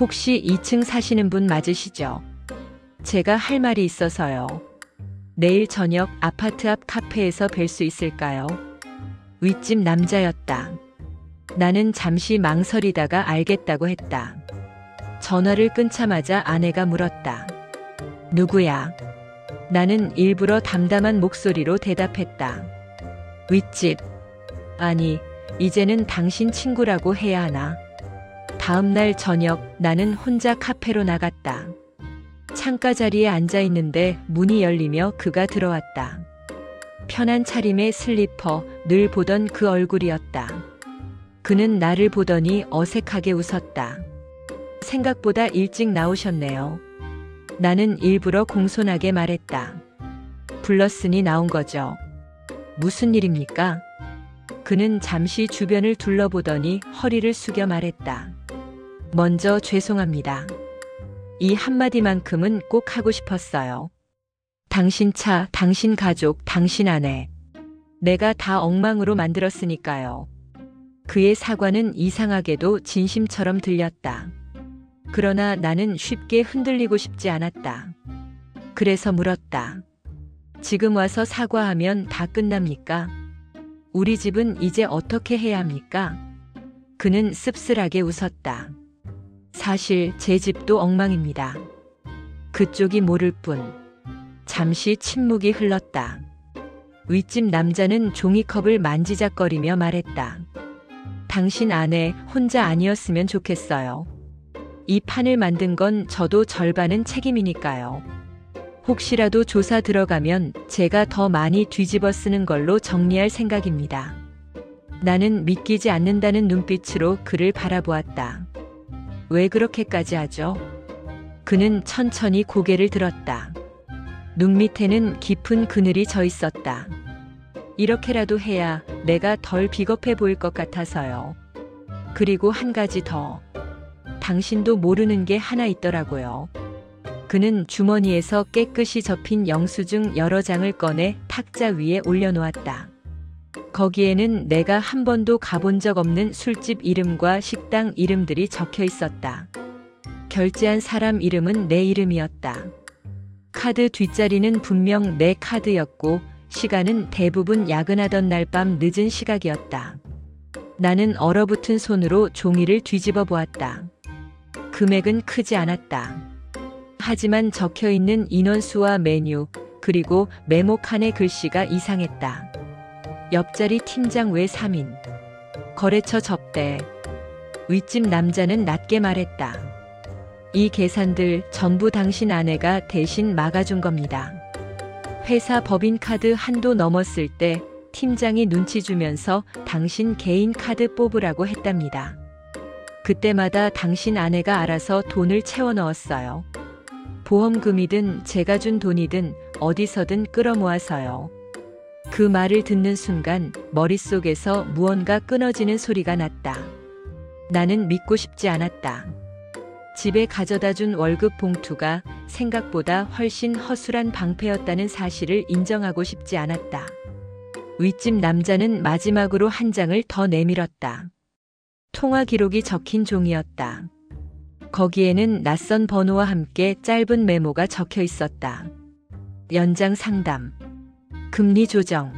혹시 2층 사시는 분 맞으시죠? 제가 할 말이 있어서요. 내일 저녁 아파트 앞 카페에서 뵐 수 있을까요? 윗집 남자였다. 나는 잠시 망설이다가 알겠다고 했다. 전화를 끊자마자 아내가 물었다. 누구야? 나는 일부러 담담한 목소리로 대답했다. 윗집. 아니, 이제는 당신 친구라고 해야 하나? 다음 날 저녁 나는 혼자 카페로 나갔다. 창가 자리에 앉아 있는데 문이 열리며 그가 들어왔다. 편한 차림의 슬리퍼, 늘 보던 그 얼굴이었다. 그는 나를 보더니 어색하게 웃었다. 생각보다 일찍 나오셨네요. 나는 일부러 공손하게 말했다. 불렀으니 나온 거죠. 무슨 일입니까? 그는 잠시 주변을 둘러보더니 허리를 숙여 말했다. 먼저 죄송합니다. 이 한마디만큼은 꼭 하고 싶었어요. 당신 차, 당신 가족, 당신 아내. 내가 다 엉망으로 만들었으니까요. 그의 사과는 이상하게도 진심처럼 들렸다. 그러나 나는 쉽게 흔들리고 싶지 않았다. 그래서 물었다. 지금 와서 사과하면 다 끝납니까? 우리 집은 이제 어떻게 해야 합니까? 그는 씁쓸하게 웃었다. 사실 제 집도 엉망입니다. 그쪽이 모를 뿐. 잠시 침묵이 흘렀다. 윗집 남자는 종이컵을 만지작거리며 말했다. 당신 아내 혼자 아니었으면 좋겠어요. 이 판을 만든 건 저도 절반은 책임이니까요. 혹시라도 조사 들어가면 제가 더 많이 뒤집어 쓰는 걸로 정리할 생각입니다. 나는 믿기지 않는다는 눈빛으로 그를 바라보았다. 왜 그렇게까지 하죠? 그는 천천히 고개를 들었다. 눈 밑에는 깊은 그늘이 져 있었다. 이렇게라도 해야 내가 덜 비겁해 보일 것 같아서요. 그리고 한 가지 더. 당신도 모르는 게 하나 있더라고요. 그는 주머니에서 깨끗이 접힌 영수증 여러 장을 꺼내 탁자 위에 올려놓았다. 거기에는 내가 한 번도 가본 적 없는 술집 이름과 식당 이름들이 적혀 있었다. 결제한 사람 이름은 내 이름이었다. 카드 뒷자리는 분명 내 카드였고 시간은 대부분 야근하던 날 밤 늦은 시각이었다. 나는 얼어붙은 손으로 종이를 뒤집어 보았다. 금액은 크지 않았다. 하지만 적혀 있는 인원수와 메뉴, 그리고 메모칸의 글씨가 이상했다. 옆자리 팀장 외 3인. 거래처 접대. 윗집 남자는 낮게 말했다. 이 계산들 전부 당신 아내가 대신 막아준 겁니다. 회사 법인카드 한도 넘었을 때 팀장이 눈치 주면서 당신 개인 카드 뽑으라고 했답니다. 그때마다 당신 아내가 알아서 돈을 채워 넣었어요. 보험금이든 제가 준 돈이든 어디서든 끌어모아서요. 그 말을 듣는 순간 머릿속에서 무언가 끊어지는 소리가 났다. 나는 믿고 싶지 않았다. 집에 가져다 준 월급 봉투가 생각보다 훨씬 허술한 방패였다는 사실을 인정하고 싶지 않았다. 윗집 남자는 마지막으로 한 장을 더 내밀었다. 통화 기록이 적힌 종이었다. 거기에는 낯선 번호와 함께 짧은 메모가 적혀 있었다. 연장 상담. 금리 조정.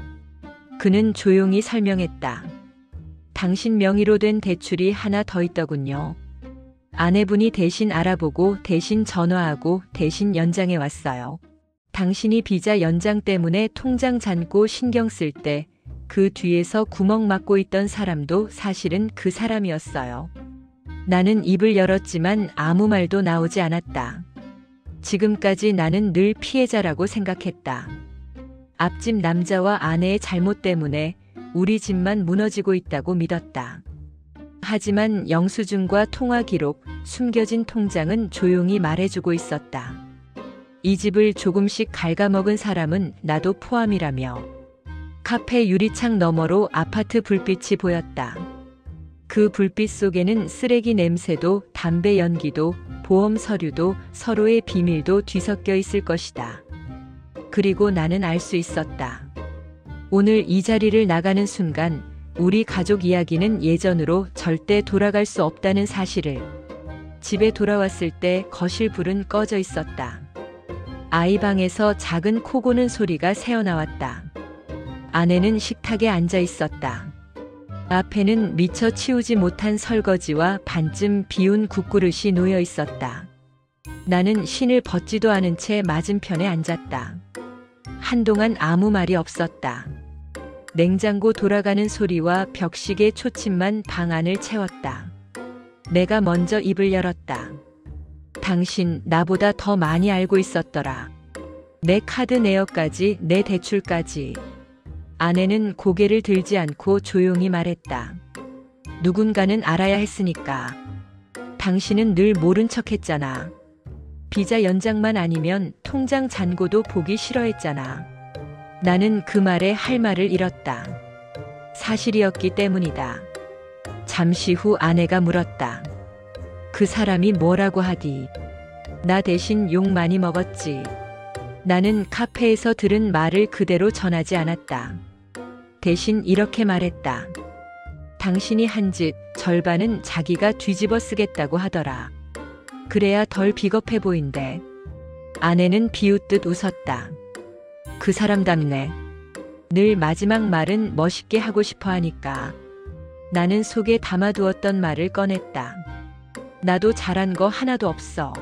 그는 조용히 설명했다. 당신 명의로 된 대출이 하나 더 있더군요. 아내분이 대신 알아보고 대신 전화하고 대신 연장해 왔어요. 당신이 비자 연장 때문에 통장 잔고 신경 쓸 때 그 뒤에서 구멍 막고 있던 사람도 사실은 그 사람이었어요. 나는 입을 열었지만 아무 말도 나오지 않았다. 지금까지 나는 늘 피해자라고 생각했다. 앞집 남자와 아내의 잘못 때문에 우리 집만 무너지고 있다고 믿었다. 하지만 영수증과 통화 기록, 숨겨진 통장은 조용히 말해주고 있었다. 이 집을 조금씩 갉아먹은 사람은 나도 포함이라며. 카페 유리창 너머로 아파트 불빛이 보였다. 그 불빛 속에는 쓰레기 냄새도 담배 연기도 보험 서류도 서로의 비밀도 뒤섞여 있을 것이다. 그리고 나는 알 수 있었다. 오늘 이 자리를 나가는 순간 우리 가족 이야기는 예전으로 절대 돌아갈 수 없다는 사실을. 집에 돌아왔을 때 거실 불은 꺼져 있었다. 아이 방에서 작은 코 고는 소리가 새어나왔다. 아내는 식탁에 앉아 있었다. 앞에는 미처 치우지 못한 설거지와 반쯤 비운 국그릇이 놓여 있었다. 나는 신을 벗지도 않은 채 맞은편에 앉았다. 한동안 아무 말이 없었다. 냉장고 돌아가는 소리와 벽시계 초침만 방 안을 채웠다. 내가 먼저 입을 열었다. 당신 나보다 더 많이 알고 있었더라. 내 카드 내역까지, 내 대출까지. 아내는 고개를 들지 않고 조용히 말했다. 누군가는 알아야 했으니까. 당신은 늘 모른 척 했잖아. 비자 연장만 아니면 통장 잔고도 보기 싫어했잖아. 나는 그 말에 할 말을 잃었다. 사실이었기 때문이다. 잠시 후 아내가 물었다. 그 사람이 뭐라고 하디? 나 대신 욕 많이 먹었지. 나는 카페에서 들은 말을 그대로 전하지 않았다. 대신 이렇게 말했다. 당신이 한 짓 절반은 자기가 뒤집어 쓰겠다고 하더라. 그래야 덜 비겁해 보인대. 아내는 비웃듯 웃었다. 그 사람답네. 늘 마지막 말은 멋있게 하고 싶어 하니까. 나는 속에 담아두었던 말을 꺼냈다. 나도 잘한 거 하나도 없어.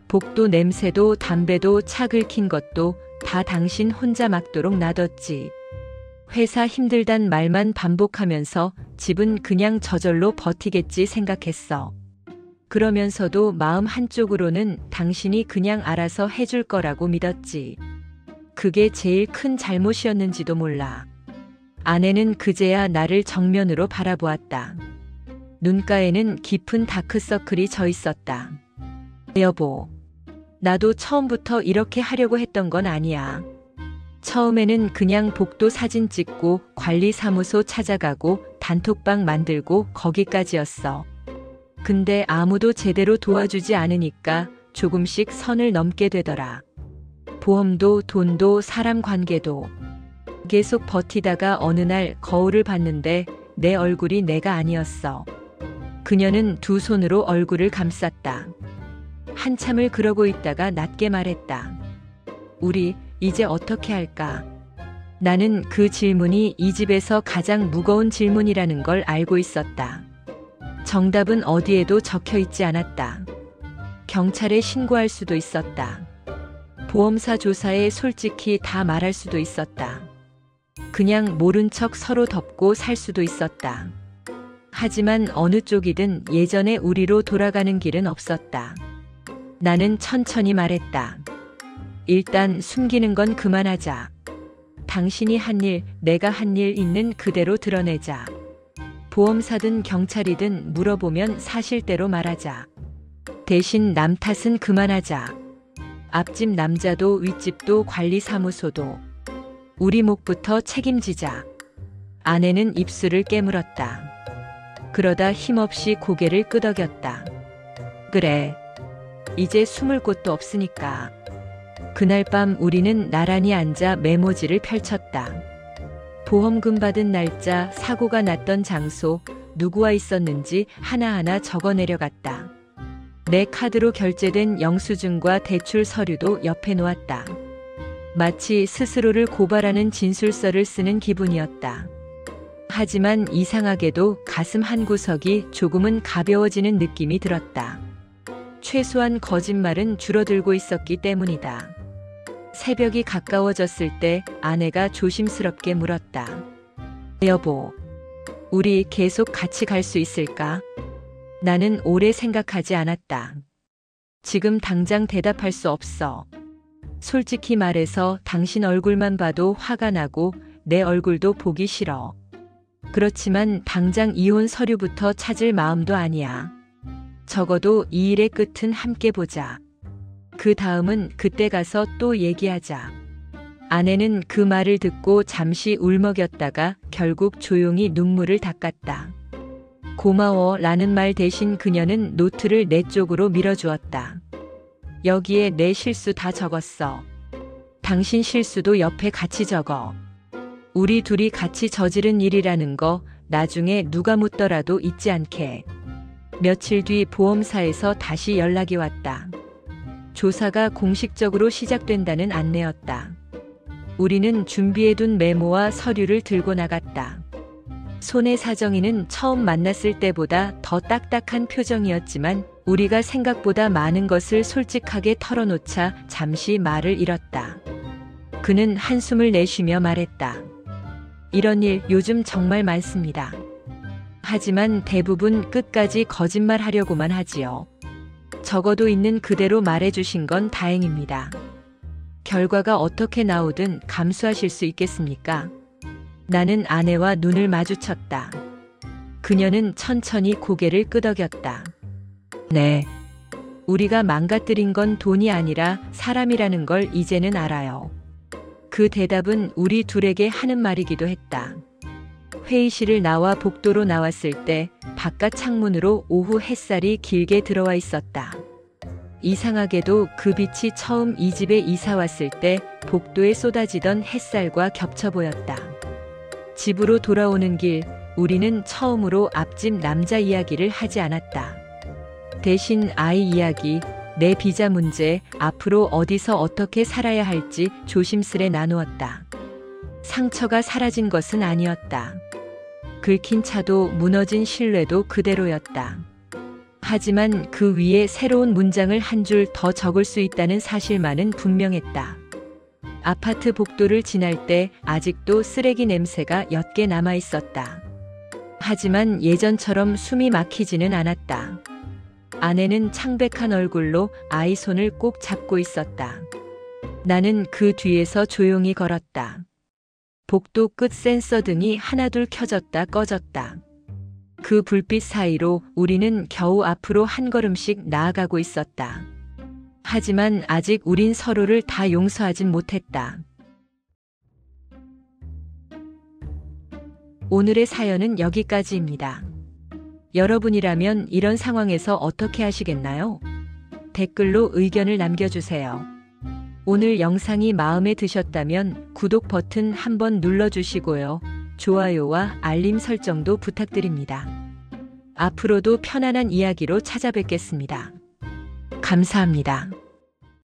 복도 냄새도 담배도 차 긁힌 것도 다 당신 혼자 막도록 놔뒀지. 회사 힘들단 말만 반복하면서 집은 그냥 저절로 버티겠지 생각했어. 그러면서도 마음 한쪽으로는 당신이 그냥 알아서 해줄 거라고 믿었지. 그게 제일 큰 잘못이었는지도 몰라. 아내는 그제야 나를 정면으로 바라보았다. 눈가에는 깊은 다크서클이 져 있었다. 여보, 나도 처음부터 이렇게 하려고 했던 건 아니야. 처음에는 그냥 복도 사진 찍고 관리사무소 찾아가고 단톡방 만들고 거기까지였어. 근데 아무도 제대로 도와주지 않으니까 조금씩 선을 넘게 되더라. 보험도 돈도 사람 관계도. 계속 버티다가 어느 날 거울을 봤는데 내 얼굴이 내가 아니었어. 그녀는 두 손으로 얼굴을 감쌌다. 한참을 그러고 있다가 낮게 말했다. 우리 이제 어떻게 할까? 나는 그 질문이 이 집에서 가장 무거운 질문이라는 걸 알고 있었다. 정답은 어디에도 적혀 있지 않았다. 경찰에 신고할 수도 있었다. 보험사 조사에 솔직히 다 말할 수도 있었다. 그냥 모른 척 서로 덮고 살 수도 있었다. 하지만 어느 쪽이든 예전의 우리로 돌아가는 길은 없었다. 나는 천천히 말했다. 일단 숨기는 건 그만하자. 당신이 한 일, 내가 한 일 있는 그대로 드러내자. 보험사든 경찰이든 물어보면 사실대로 말하자. 대신 남 탓은 그만하자. 앞집 남자도 윗집도 관리사무소도. 우리 몫부터 책임지자. 아내는 입술을 깨물었다. 그러다 힘없이 고개를 끄덕였다. 그래. 이제 숨을 곳도 없으니까. 그날 밤 우리는 나란히 앉아 메모지를 펼쳤다. 보험금 받은 날짜, 사고가 났던 장소, 누구와 있었는지 하나하나 적어 내려갔다. 내 카드로 결제된 영수증과 대출 서류도 옆에 놓았다. 마치 스스로를 고발하는 진술서를 쓰는 기분이었다. 하지만 이상하게도 가슴 한구석이 조금은 가벼워지는 느낌이 들었다. 최소한 거짓말은 줄어들고 있었기 때문이다. 새벽이 가까워졌을 때 아내가 조심스럽게 물었다. 여보, 우리 계속 같이 갈 수 있을까? 나는 오래 생각하지 않았다. 지금 당장 대답할 수 없어. 솔직히 말해서 당신 얼굴만 봐도 화가 나고 내 얼굴도 보기 싫어. 그렇지만 당장 이혼 서류부터 찾을 마음도 아니야. 적어도 이 일의 끝은 함께 보자. 그 다음은 그때 가서 또 얘기하자. 아내는 그 말을 듣고 잠시 울먹였다가 결국 조용히 눈물을 닦았다. 고마워 라는 말 대신 그녀는 노트를 내 쪽으로 밀어주었다. 여기에 내 실수 다 적었어. 당신 실수도 옆에 같이 적어. 우리 둘이 같이 저지른 일이라는 거 나중에 누가 묻더라도 잊지 않게. 며칠 뒤 보험사에서 다시 연락이 왔다. 조사가 공식적으로 시작된다는 안내였다. 우리는 준비해둔 메모와 서류를 들고 나갔다. 손의 사정이는 처음 만났을 때보다 더 딱딱한 표정이었지만 우리가 생각보다 많은 것을 솔직하게 털어놓자 잠시 말을 잃었다. 그는 한숨을 내쉬며 말했다. 이런 일 요즘 정말 많습니다. 하지만 대부분 끝까지 거짓말하려고만 하지요. 적어도 있는 그대로 말해주신 건 다행입니다. 결과가 어떻게 나오든 감수하실 수 있겠습니까? 나는 아내와 눈을 마주쳤다. 그녀는 천천히 고개를 끄덕였다. 네. 우리가 망가뜨린 건 돈이 아니라 사람이라는 걸 이제는 알아요. 그 대답은 우리 둘에게 하는 말이기도 했다. 회의실을 나와 복도로 나왔을 때 바깥 창문으로 오후 햇살이 길게 들어와 있었다. 이상하게도 그 빛이 처음 이 집에 이사 왔을 때 복도에 쏟아지던 햇살과 겹쳐 보였다. 집으로 돌아오는 길, 우리는 처음으로 앞집 남자 이야기를 하지 않았다. 대신 아이 이야기, 내 비자 문제, 앞으로 어디서 어떻게 살아야 할지 조심스레 나누었다. 상처가 사라진 것은 아니었다. 긁힌 차도 무너진 신뢰도 그대로였다. 하지만 그 위에 새로운 문장을 한 줄 더 적을 수 있다는 사실만은 분명했다. 아파트 복도를 지날 때 아직도 쓰레기 냄새가 옅게 남아 있었다. 하지만 예전처럼 숨이 막히지는 않았다. 아내는 창백한 얼굴로 아이 손을 꼭 잡고 있었다. 나는 그 뒤에서 조용히 걸었다. 복도 끝 센서 등이 하나둘 켜졌다 꺼졌다. 그 불빛 사이로 우리는 겨우 앞으로 한 걸음씩 나아가고 있었다. 하지만 아직 우린 서로를 다 용서하진 못했다. 오늘의 사연은 여기까지입니다. 여러분이라면 이런 상황에서 어떻게 하시겠나요? 댓글로 의견을 남겨주세요. 오늘 영상이 마음에 드셨다면 구독 버튼 한번 눌러주시고요. 좋아요와 알림 설정도 부탁드립니다. 앞으로도 편안한 이야기로 찾아뵙겠습니다. 감사합니다.